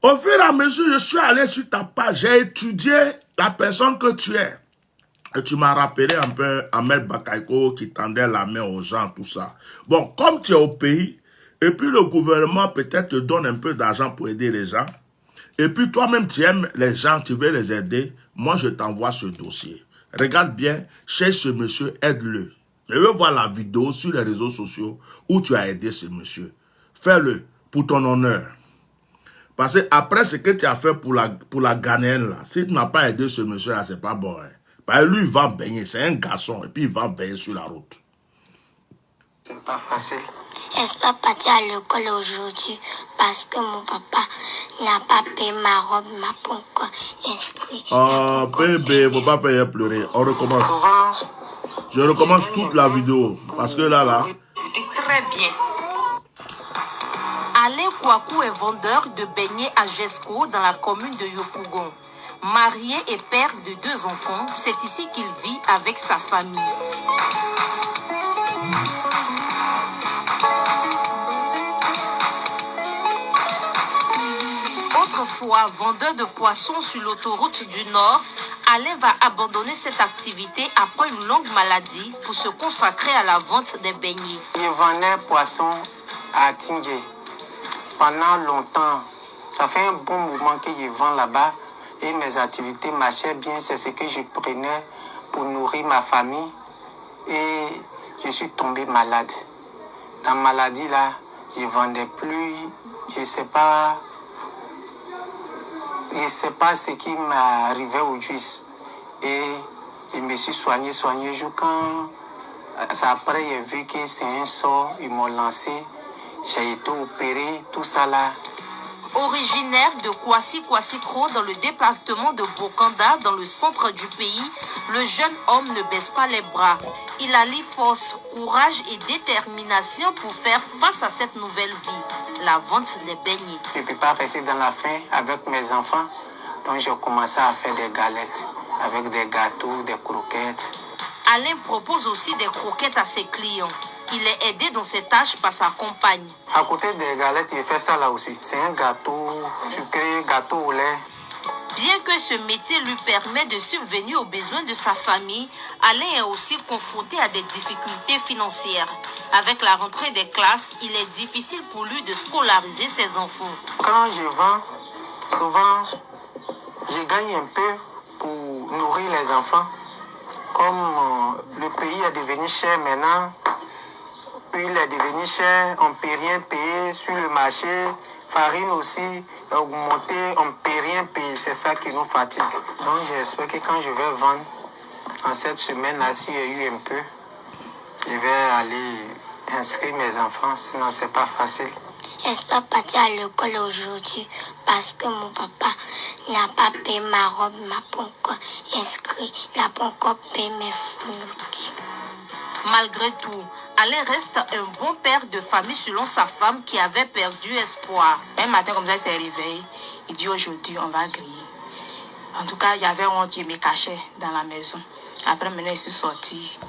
au fur et à mesure, je suis allé sur ta page, j'ai étudié la personne que tu es. Et tu m'as rappelé un peu Ahmed Bakaïko qui tendait la main aux gens, tout ça. Bon, comme tu es au pays, et puis le gouvernement peut-être te donne un peu d'argent pour aider les gens, et puis toi-même tu aimes les gens, tu veux les aider, moi je t'envoie ce dossier. Regarde bien, chez ce monsieur, aide-le. Je veux voir la vidéo sur les réseaux sociaux où tu as aidé ce monsieur. Fais-le pour ton honneur. Parce que après ce que tu as fait pour la Ghanéenne, là, si tu n'as pas aidé ce monsieur-là, c'est pas bon. Hein. Parce que lui, il va baigner. C'est un garçon. Et puis, il va baigner sur la route. C'est pas facile. suis pas partie à l'école aujourd'hui parce que mon papa n'a pas payé ma robe, m'a pas encore inscrit. Ah, bébé, faut pas faire pleurer. On recommence. Je recommence toute la vidéo parce que là. Très bien. Alain Kouakou est vendeur de beignets à Jesco dans la commune de Yopougon. Marié et père de 2 enfants, c'est ici qu'il vit avec sa famille. Autrefois vendeur de poissons sur l'autoroute du Nord, Alain va abandonner cette activité après une longue maladie pour se consacrer à la vente des beignets. Je vendais poissons à Tingé. Pendant longtemps, ça fait un bon moment que je vends là-bas et mes activités marchaient bien. C'est ce que je prenais pour nourrir ma famille et je suis tombé malade. Dans la maladie là, je ne vendais plus, je ne sais pas ce qui m'arrivait au juif. Et je me suis soigné. Quand après j'ai vu que c'est un sort, ils m'ont lancé. J'ai été opéré, tout ça là. Originaire de Kwasi-Kwasi-Kro dans le département de Bokanda, dans le centre du pays, le jeune homme ne baisse pas les bras. Il allie force, courage et détermination pour faire face à cette nouvelle vie, la vente des beignets. Je ne peux pas rester dans la faim avec mes enfants, donc j'ai commencé à faire des galettes avec des gâteaux, des croquettes. Alain propose aussi des croquettes à ses clients. Il est aidé dans ses tâches par sa compagne. À côté des galettes, je fais ça là aussi. C'est un gâteau sucré, gâteau au lait. Bien que ce métier lui permet de subvenir aux besoins de sa famille, Alain est aussi confronté à des difficultés financières. Avec la rentrée des classes, il est difficile pour lui de scolariser ses enfants. Quand je vends, souvent, je gagne un peu pour nourrir les enfants. Comme le pays est devenu cher maintenant, puis il est devenu cher, on ne peut rien payer sur le marché. Farine aussi est augmentée, on ne peut rien payer. C'est ça qui nous fatigue. Donc j'espère que quand je vais vendre, en cette semaine-là, s'il y a eu un peu, je vais aller inscrire mes enfants, sinon c'est pas facile. Je suis pas partie à l'école aujourd'hui parce que mon papa n'a pas payé ma robe, m'a pas encore inscrit, n'a pas encore payé mes fournitures. Malgré tout, Alain reste un bon père de famille selon sa femme qui avait perdu espoir. Un matin comme ça, il s'est réveillé. Il dit aujourd'hui, on va griller. En tout cas, il y avait honte, je me cachais dans la maison. Après, maintenant, je suis sortie.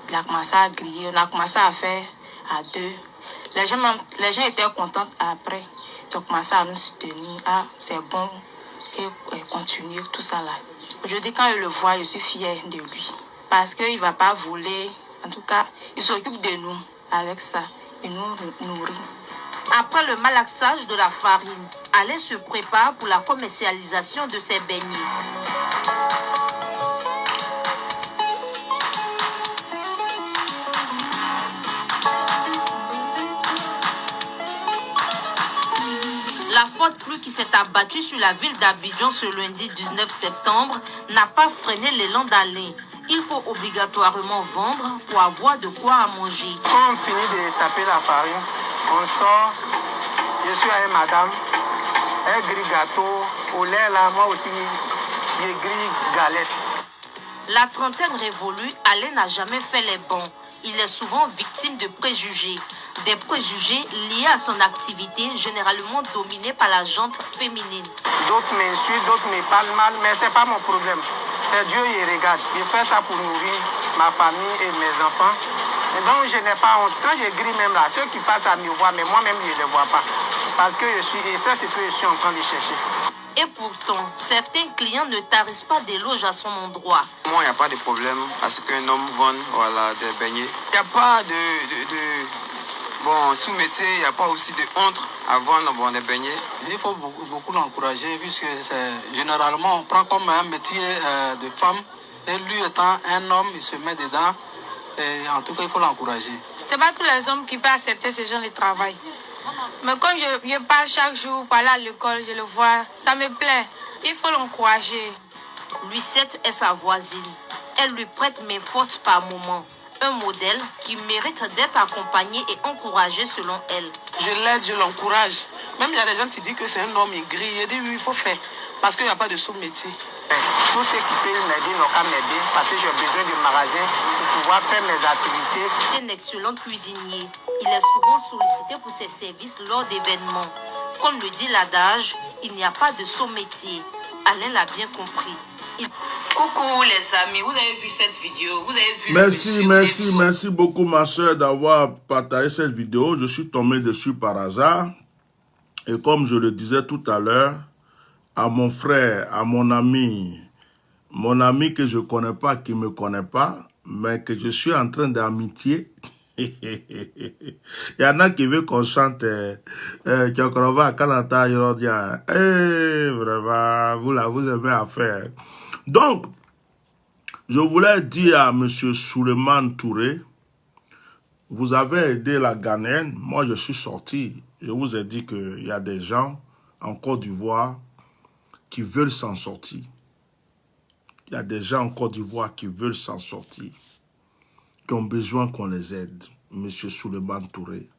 Il a commencé à griller. On a commencé à faire à 2. Les gens étaient contents après. Ils ont commencé à nous soutenir. Ah, c'est bon qu'il continue, tout ça là. Aujourd'hui, quand je le vois, je suis fière de lui. Parce qu'il ne va pas voler. En tout cas, il s'occupe de nous avec ça. Il nous nourrit. Après le malaxage de la farine, Alain se prépare pour la commercialisation de ses beignets. La forte pluie qui s'est abattue sur la ville d'Abidjan ce lundi 19 septembre n'a pas freiné l'élan d'Alain. Il faut obligatoirement vendre pour avoir de quoi à manger. Quand on finit de taper la farine, on sort. Je suis avec madame. Elle grille gâteau. Au lait, là, moi aussi, je grille galette. La trentaine révolue, Alain n'a jamais fait les bons. Il est souvent victime de préjugés. Des préjugés liés à son activité, généralement dominée par la gente féminine. D'autres m'insultent, d'autres me parlent mal, mais ce n'est pas mon problème. C'est Dieu qui regarde. Je fais ça pour nourrir ma famille et mes enfants. Et donc je n'ai pas honte. Quand je grille même là, ceux qui passent à me voir, mais moi-même je ne les vois pas. Parce que et ça c'est ce que je suis en train de chercher. Et pourtant, certains clients ne tarissent pas d'éloges à son endroit. Moi, il n'y a pas de problème à ce qu'un homme vende des beignets. Il n'y a pas Bon, sous-métier, il n'y a pas aussi de honte à vendre des beignets. Il faut beaucoup l'encourager, puisque généralement, on prend comme un métier de femme. Et lui étant un homme, il se met dedans. Et en tout cas, il faut l'encourager. Ce n'est pas tous les hommes qui peuvent accepter ce genre de travail. Mais quand je passe chaque jour pour aller à l'école, je le vois, ça me plaît. Il faut l'encourager. Lucette est sa voisine. Elle lui prête main forte par moment. Un modèle qui mérite d'être accompagné et encouragé selon elle. Je l'aide, je l'encourage. Même il y a des gens qui disent que c'est un homme aigri. Je dis oui, il faut faire. Parce qu'il n'y a pas de sous-métier. Tous ceux qui peuvent m'aider n'ont qu'à m'aider parce que j'ai besoin de magasin pour pouvoir faire mes activités. Un excellent cuisinier. Il est souvent sollicité pour ses services lors d'événements. Comme le dit l'adage, il n'y a pas de sous-métier. Alain l'a bien compris. Coucou les amis, vous avez vu cette vidéo, vous avez vu Merci beaucoup ma soeur d'avoir partagé cette vidéo. Je suis tombé dessus par hasard. Et comme je le disais tout à l'heure, à mon frère, à mon ami que je ne connais pas, qui ne me connaît pas, mais que je suis en train d'amitié. Il y en a qui veulent qu'on chante Tchokrova, Kanata, Yorodien. Vraiment, vous aimez à faire. Donc, je voulais dire à M. Souleymane Touré, vous avez aidé la Ghanéenne, moi je suis sorti. Je vous ai dit qu'il y a des gens en Côte d'Ivoire qui veulent s'en sortir. Il y a des gens en Côte d'Ivoire qui veulent s'en sortir, qui ont besoin qu'on les aide. M. Souleymane Touré,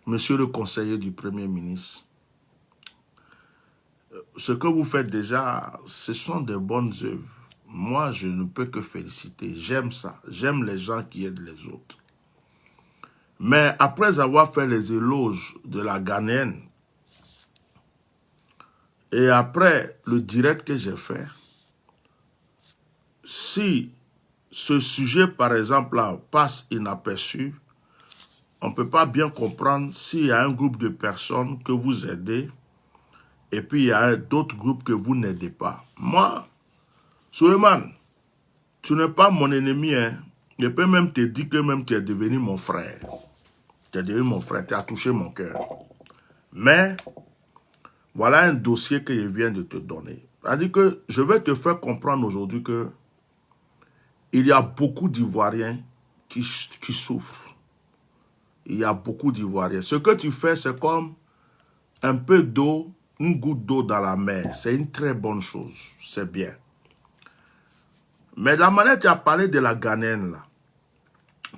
Monsieur le conseiller du Premier ministre, ce que vous faites déjà, ce sont des bonnes œuvres. Moi, je ne peux que féliciter. J'aime ça. J'aime les gens qui aident les autres. Mais après avoir fait les éloges de la Ghanéenne, et après le direct que j'ai fait, si ce sujet, par exemple, là, passe inaperçu, on ne peut pas bien comprendre s'il y a un groupe de personnes que vous aidez et puis il y a d'autres groupes que vous n'aidez pas. Moi, Souleymane, tu n'es pas mon ennemi, hein. Je peux même te dire que même tu es devenu mon frère. Tu es devenu mon frère, tu as touché mon cœur. Mais, voilà un dossier que je viens de te donner. C'est-à-dire que je vais te faire comprendre aujourd'hui que il y a beaucoup d'Ivoiriens qui souffrent. Il y a beaucoup d'Ivoiriens. Ce que tu fais, c'est comme un peu d'eau, une goutte d'eau dans la mer. C'est une très bonne chose. C'est bien. Mais la manière tu as parlé de la Ghanéenne, là,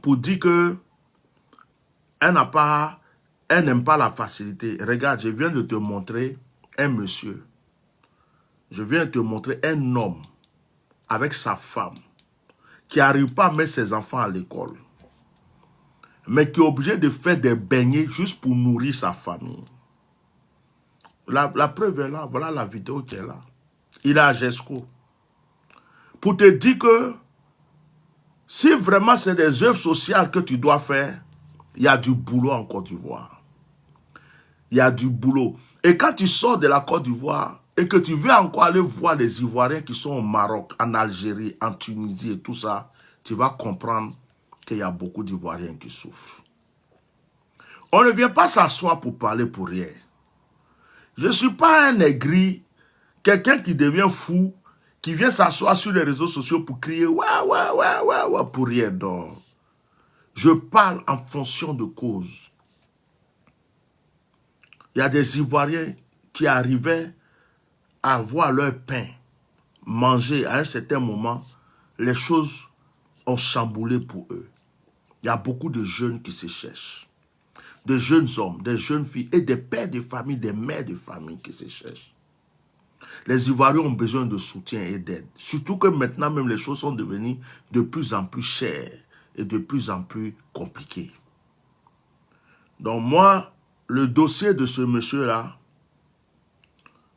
pour dire que elle n'aime pas la facilité. Regarde, je viens de te montrer un monsieur. Je viens de te montrer un homme avec sa femme qui n'arrive pas à mettre ses enfants à l'école, mais qui est obligé de faire des beignets juste pour nourrir sa famille. La preuve est là, voilà la vidéo qui est là. Il est à Gesco. Pour te dire que si vraiment c'est des œuvres sociales que tu dois faire, il y a du boulot en Côte d'Ivoire. Il y a du boulot. Et quand tu sors de la Côte d'Ivoire et que tu veux encore aller voir les Ivoiriens qui sont au Maroc, en Algérie, en Tunisie et tout ça, tu vas comprendre qu'il y a beaucoup d'Ivoiriens qui souffrent. On ne vient pas s'asseoir pour parler pour rien. Je ne suis pas un aigri, quelqu'un qui devient fou, qui vient s'asseoir sur les réseaux sociaux pour crier « ouais, pour rien. Non. Je parle en fonction de cause. Il y a des Ivoiriens qui arrivaient à avoir leur pain, manger à un certain moment, les choses ont chamboulé pour eux. Il y a beaucoup de jeunes qui se cherchent. Des jeunes hommes, des jeunes filles et des pères de famille, des mères de famille qui se cherchent. Les Ivoiriens ont besoin de soutien et d'aide. Surtout que maintenant, même les choses sont devenues de plus en plus chères et de plus en plus compliquées. Donc moi, le dossier de ce monsieur-là,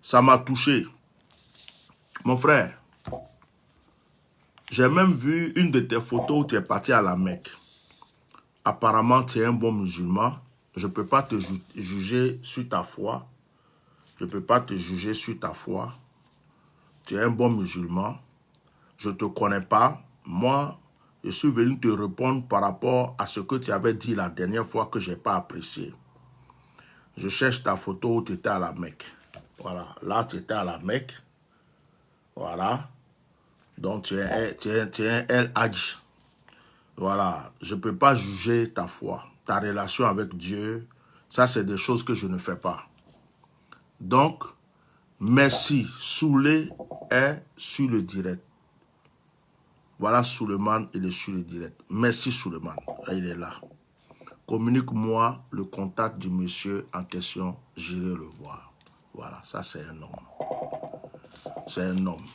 ça m'a touché. Mon frère, j'ai même vu une de tes photos où tu es parti à la Mecque. Apparemment, tu es un bon musulman. Je ne peux pas te juger sur ta foi. Je ne peux pas te juger sur ta foi. Tu es un bon musulman. Je ne te connais pas. Moi, je suis venu te répondre par rapport à ce que tu avais dit la dernière fois que je n'ai pas apprécié. Je cherche ta photo où tu étais à la Mecque. Voilà. Là, tu étais à la Mecque. Voilà. Donc, tu es un El Hadj. Voilà. Je ne peux pas juger ta foi. Ta relation avec Dieu, ça, c'est des choses que je ne fais pas. Donc, merci. Soulé est sur le direct. Voilà Suleiman, il est sur le direct. Merci Suleiman, il est là. Communique-moi le contact du monsieur en question, j'irai le voir. Voilà, ça c'est un homme. C'est un homme.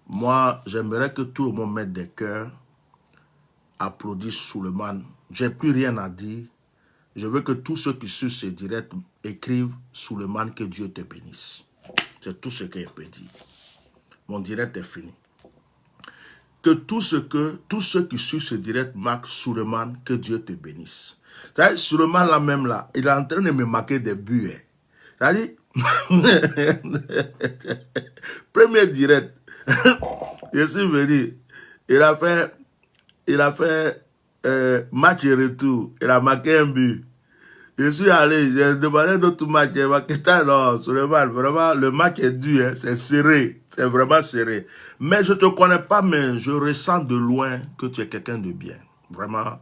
Moi, j'aimerais que tout le monde mette des cœurs, applaudisse Suleiman. J'ai plus rien à dire. Je veux que tous ceux qui suivent ce direct écrivent Suleiman, que Dieu te bénisse. C'est tout ce que je peux dire. Mon direct est fini. Que tous ceux qui suivent ce direct marquent Suleiman, que Dieu te bénisse. C'est-à-dire, Suleiman là même là, il est en train de me marquer des buts. C'est-à-dire, premier direct, je suis venu, il a fait match et retour, il a marqué un but. Je suis allé, j'ai demandé d'autres matchs, il m'a dit, non, Suleiman, vraiment, le match est dur, hein, c'est serré, c'est vraiment serré. Mais je ne te connais pas, mais je ressens de loin que tu es quelqu'un de bien. Vraiment,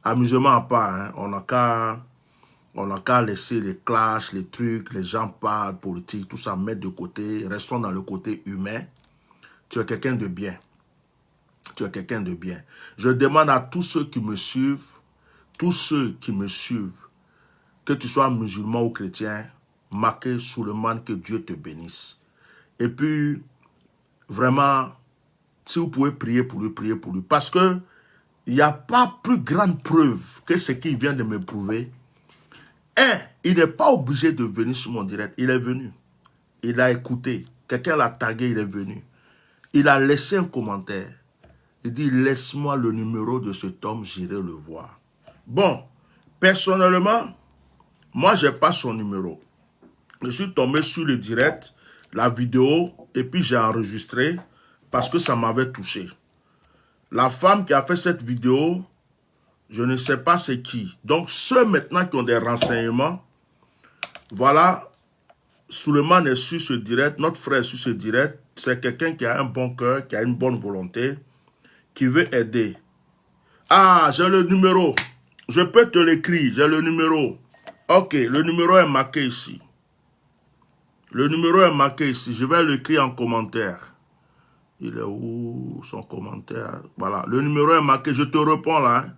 amusement à part, hein, on n'a qu'à laisser les clashs, les trucs, les gens parlent, politique, tout ça, mettre de côté, restons dans le côté humain. Tu es quelqu'un de bien. Tu es quelqu'un de bien. Je demande à tous ceux qui me suivent, que tu sois musulman ou chrétien, marquez Suleiman, que Dieu te bénisse. Et puis, vraiment, si vous pouvez prier pour lui, priez pour lui. Parce que il n'y a pas plus grande preuve que ce qu'il vient de me prouver. Il n'est pas obligé de venir sur mon direct. Il est venu. Il a écouté. Quelqu'un l'a tagué, il est venu. Il a laissé un commentaire. Il dit, laisse-moi le numéro de cet homme, j'irai le voir. Bon, personnellement, moi, je n'ai pas son numéro. Je suis tombé sur le direct, la vidéo, et puis j'ai enregistré parce que ça m'avait touché. La femme qui a fait cette vidéo, je ne sais pas c'est qui. Donc, ceux maintenant qui ont des renseignements, voilà, Suleiman est sur ce direct, notre frère est sur ce direct. C'est quelqu'un qui a un bon cœur, qui a une bonne volonté, qui veut aider. Ah, j'ai le numéro. Je peux te l'écrire, j'ai le numéro. Ok, le numéro est marqué ici. Le numéro est marqué ici. Je vais l'écrire en commentaire. Il est où son commentaire? Voilà, le numéro est marqué. Je te réponds là. Hein.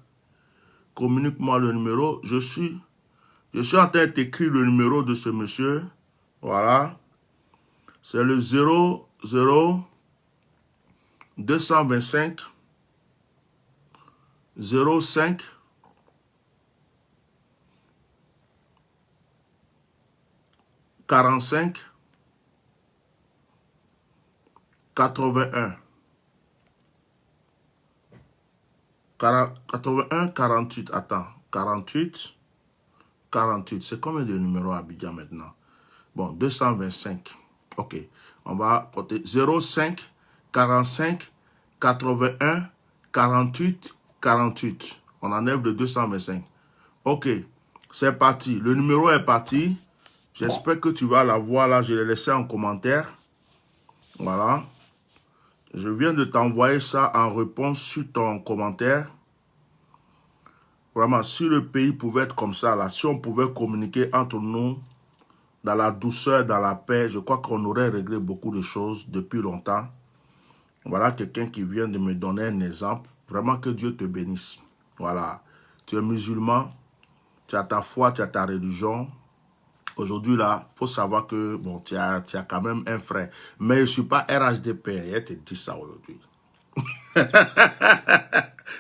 Communique-moi le numéro. Je suis en train d'écrire le numéro de ce monsieur. Voilà. C'est le 00 225 05 45 81 81 48. Attends, 48 48. C'est combien de numéros à Abidjan maintenant? Bon, 225. Ok. On va compter 05 45 81 48 48. On enlève le 225. Ok. C'est parti. Le numéro est parti. J'espère que tu vas la voir là. Je l'ai laissé en commentaire. Voilà. Je viens de t'envoyer ça en réponse sur ton commentaire. Vraiment, si le pays pouvait être comme ça, là, si on pouvait communiquer entre nous dans la douceur, dans la paix, je crois qu'on aurait réglé beaucoup de choses depuis longtemps. Voilà quelqu'un qui vient de me donner un exemple. Vraiment que Dieu te bénisse. Voilà. Tu es musulman, tu as ta foi, tu as ta religion. Aujourd'hui, là, il faut savoir que, bon, tu as quand même un frère. Mais je ne suis pas RHDP. Il te dit ça aujourd'hui.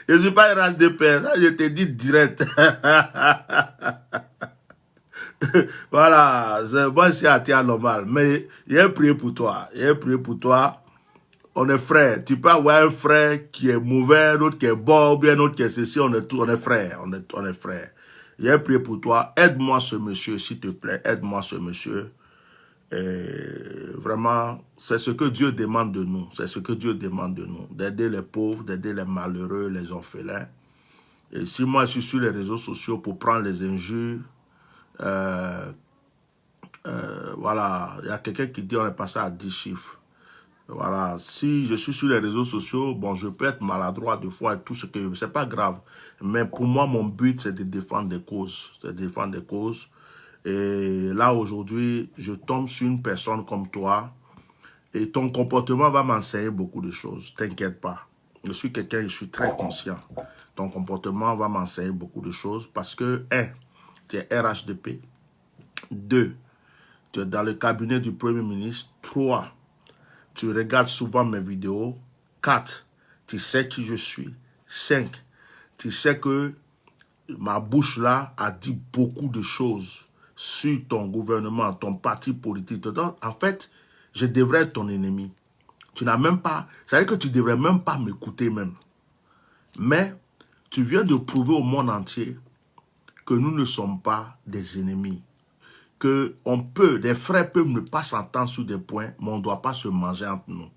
Je ne suis pas RHDP. Je te dis direct. Voilà. Moi, c'est à tia normal. Mais il a prié pour toi. Il a prié pour toi. On est frères. Tu peux avoir un frère qui est mauvais, l'autre qui est bon, bien l'autre qui est ceci. On est frères. On est frères. J'ai prié pour toi. Aide-moi ce monsieur, s'il te plaît. Aide-moi ce monsieur. Et vraiment, c'est ce que Dieu demande de nous. C'est ce que Dieu demande de nous. D'aider les pauvres, d'aider les malheureux, les orphelins. Et si moi, je suis sur les réseaux sociaux pour prendre les injures, voilà, il y a quelqu'un qui dit on est passé à 10 chiffres. Voilà, si je suis sur les réseaux sociaux, bon, je peux être maladroit des fois et tout ce que... C'est pas grave. Mais pour moi, mon but, c'est de défendre des causes. C'est de défendre des causes. Et là, aujourd'hui, je tombe sur une personne comme toi. Et ton comportement va m'enseigner beaucoup de choses. T'inquiète pas. je suis quelqu'un, je suis très conscient. Ton comportement va m'enseigner beaucoup de choses parce que, 1, tu es RHDP. 2, tu es dans le cabinet du Premier ministre. 3, tu regardes souvent mes vidéos. 4, tu sais qui je suis. 5, tu sais que ma bouche là a dit beaucoup de choses sur ton gouvernement, ton parti politique. Donc, en fait, je devrais être ton ennemi. Tu n'as même pas, ça veut dire que tu ne devrais même pas m'écouter même. Mais tu viens de prouver au monde entier que nous ne sommes pas des ennemis. Que des frères peuvent ne pas s'entendre sur des points, mais on ne doit pas se manger entre nous.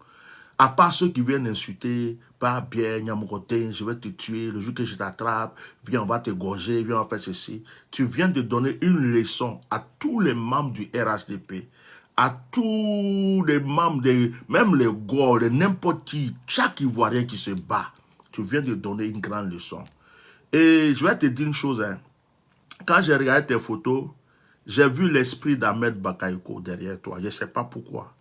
À part ceux qui viennent insulter, pas bien, Nyamrotin, je vais te tuer, le jour que je t'attrape, viens, on va te gorger, viens, on va faire ceci. Tu viens de donner une leçon à tous les membres du RHDP, à tous les membres, même les Gauls, n'importe qui, chaque Ivoirien qui se bat. Tu viens de donner une grande leçon. Et je vais te dire une chose, hein. Quand j'ai regardé tes photos, j'ai vu l'esprit d'Ahmed Bakayoko derrière toi. Je ne sais pas pourquoi.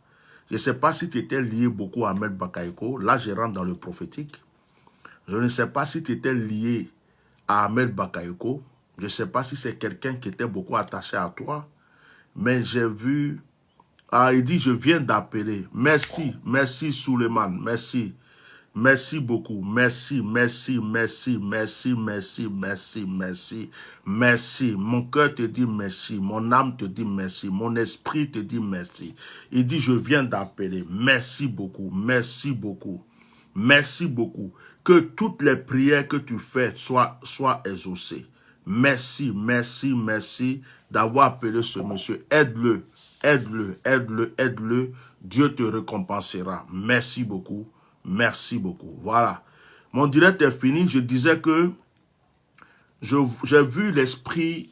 Je ne sais pas si tu étais lié beaucoup à Ahmed Bakayoko. Là, je rentre dans le prophétique. Je ne sais pas si tu étais lié à Ahmed Bakayoko. Je ne sais pas si c'est quelqu'un qui était beaucoup attaché à toi. Mais j'ai vu... Ah, il dit, je viens d'appeler. Merci, merci Suleiman, merci. Merci beaucoup, merci, merci, merci, merci, merci, merci, merci, merci. Mon cœur te dit merci, mon âme te dit merci, mon esprit te dit merci. Il dit, je viens d'appeler. Merci beaucoup, merci beaucoup, merci beaucoup. Que toutes les prières que tu fais soient exaucées. Merci, merci, merci d'avoir appelé ce monsieur. Aide-le, aide-le, aide-le, aide-le. Dieu te récompensera. Merci beaucoup. Merci beaucoup. Voilà. Mon direct est fini. Je disais que j'ai vu l'esprit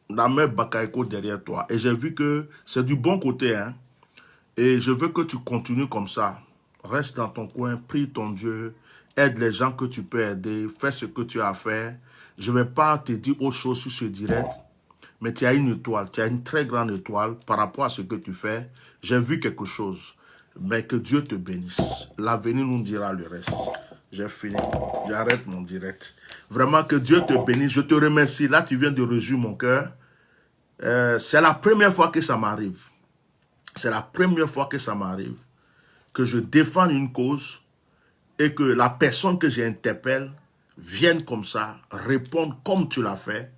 d'Ahmed Bakayoko derrière toi. Et j'ai vu que c'est du bon côté. Hein? Et je veux que tu continues comme ça. Reste dans ton coin. Prie ton Dieu. Aide les gens que tu peux aider. Fais ce que tu as à faire. Je ne vais pas te dire autre chose sur ce direct. Mais tu as une étoile. Tu as une très grande étoile par rapport à ce que tu fais. J'ai vu quelque chose. Mais que Dieu te bénisse. L'avenir nous dira le reste. J'ai fini. J'arrête mon direct. Vraiment que Dieu te bénisse. Je te remercie. Là, tu viens de réjouir mon cœur. C'est la première fois que ça m'arrive. C'est la première fois que ça m'arrive. Que je défends une cause et que la personne que j'interpelle vienne comme ça, répondre comme tu l'as fait.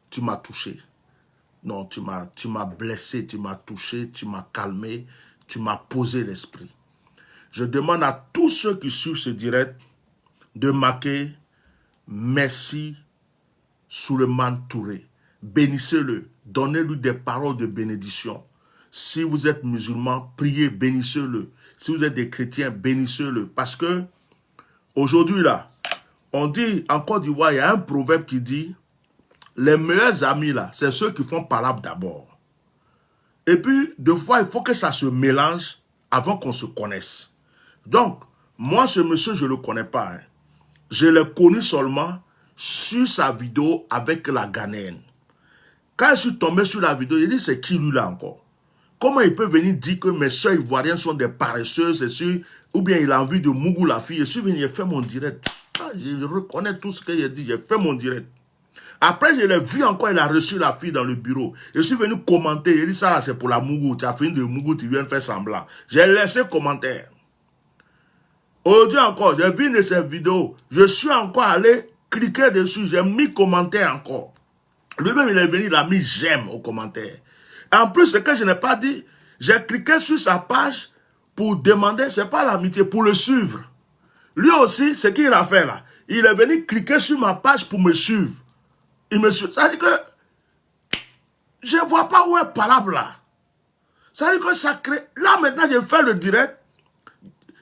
Tu m'as touché. Non, tu m'as blessé, tu m'as touché, tu m'as calmé. Tu m'as posé l'esprit. Je demande à tous ceux qui suivent ce direct de marquer merci Suleiman Touré. Bénissez-le. Donnez-lui des paroles de bénédiction. Si vous êtes musulman, priez, bénissez-le. Si vous êtes des chrétiens, bénissez-le. Parce que aujourd'hui, là, on dit en Côte d'Ivoire, il y a un proverbe qui dit les meilleurs amis, là, c'est ceux qui font palabre d'abord. Et puis, deux fois, il faut que ça se mélange avant qu'on se connaisse. Donc, moi, ce monsieur, je ne le connais pas. Hein. Je l'ai connu seulement sur sa vidéo avec la Ghanéenne. Quand je suis tombé sur la vidéo, il dit, c'est qui lui là encore? Comment il peut venir dire que mes soeurs ivoiriennes sont des paresseuses, ou bien il a envie de Mougou la fille? Je suis venu, j'ai fait mon direct. Ah, je reconnais tout ce qu'il a dit, j'ai fait mon direct. Après, je l'ai vu encore, il a reçu la fille dans le bureau. Je suis venu commenter. Il dit, ça là, c'est pour la Mougou. Tu as fini de Mougou, tu viens de faire semblant. J'ai laissé commentaire. Aujourd'hui encore, j'ai vu de ces vidéos. Je suis encore allé cliquer dessus. J'ai mis commentaire encore. Lui-même, il est venu, il a mis j'aime au commentaire. En plus, ce que je n'ai pas dit, j'ai cliqué sur sa page pour demander, c'est pas l'amitié, pour le suivre. Lui aussi, ce qu'il a fait là, il est venu cliquer sur ma page pour me suivre. Il me suit. Ça veut dire que je ne vois pas où est palabre là. Ça veut dire que ça crée. Là maintenant, je fais le direct.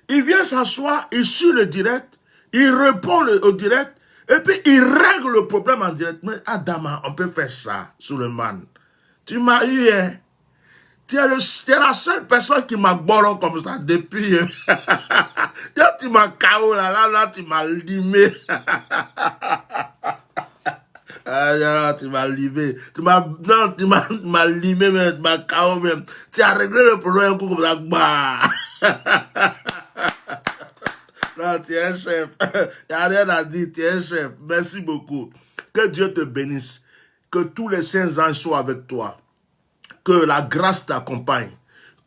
Il vient s'asseoir, il suit le direct, il répond au direct, et puis il règle le problème en direct. Mais Adama, on peut faire ça, Suleiman. Tu m'as eu, hein? Tu es la seule personne qui m'a borré comme ça depuis. Tu m'as KO là, tu m'as limé. Ah, tu m'as limé. Tu m'as limé, mais tu m'as KO même. Tu as réglé le problème comme ça. Bah. Non, tu es un chef. Il n'y a rien à dire, tu es un chef. Merci beaucoup. Que Dieu te bénisse. Que tous les saints anges soient avec toi. Que la grâce t'accompagne.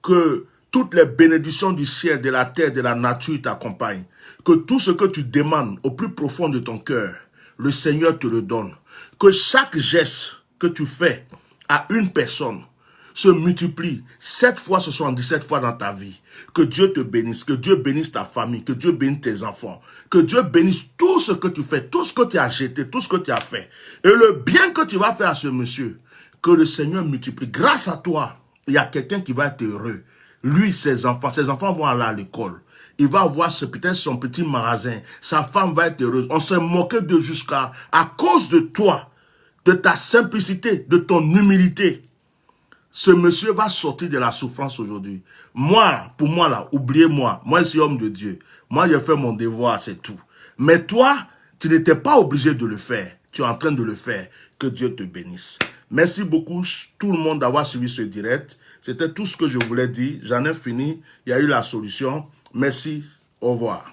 Que toutes les bénédictions du ciel, de la terre, de la nature t'accompagnent. Que tout ce que tu demandes au plus profond de ton cœur, le Seigneur te le donne. Que chaque geste que tu fais à une personne se multiplie 7 fois 77 fois dans ta vie. Que Dieu te bénisse, que Dieu bénisse ta famille, que Dieu bénisse tes enfants, que Dieu bénisse tout ce que tu fais, tout ce que tu as jeté, tout ce que tu as fait. Et le bien que tu vas faire à ce monsieur, que le Seigneur multiplie. Grâce à toi, il y a quelqu'un qui va être heureux. Lui, ses enfants vont aller à l'école. Il va avoir peut-être son petit magasin. Sa femme va être heureuse. On s'est moqué de jusqu'à cause de toi, de ta simplicité, de ton humilité. Ce monsieur va sortir de la souffrance aujourd'hui. Moi, pour moi là, oubliez-moi. Moi, je suis homme de Dieu. Moi, j'ai fait mon devoir, c'est tout. Mais toi, tu n'étais pas obligé de le faire. Tu es en train de le faire. Que Dieu te bénisse. Merci beaucoup tout le monde d'avoir suivi ce direct. C'était tout ce que je voulais dire. J'en ai fini. Il y a eu la solution. Merci. Au revoir.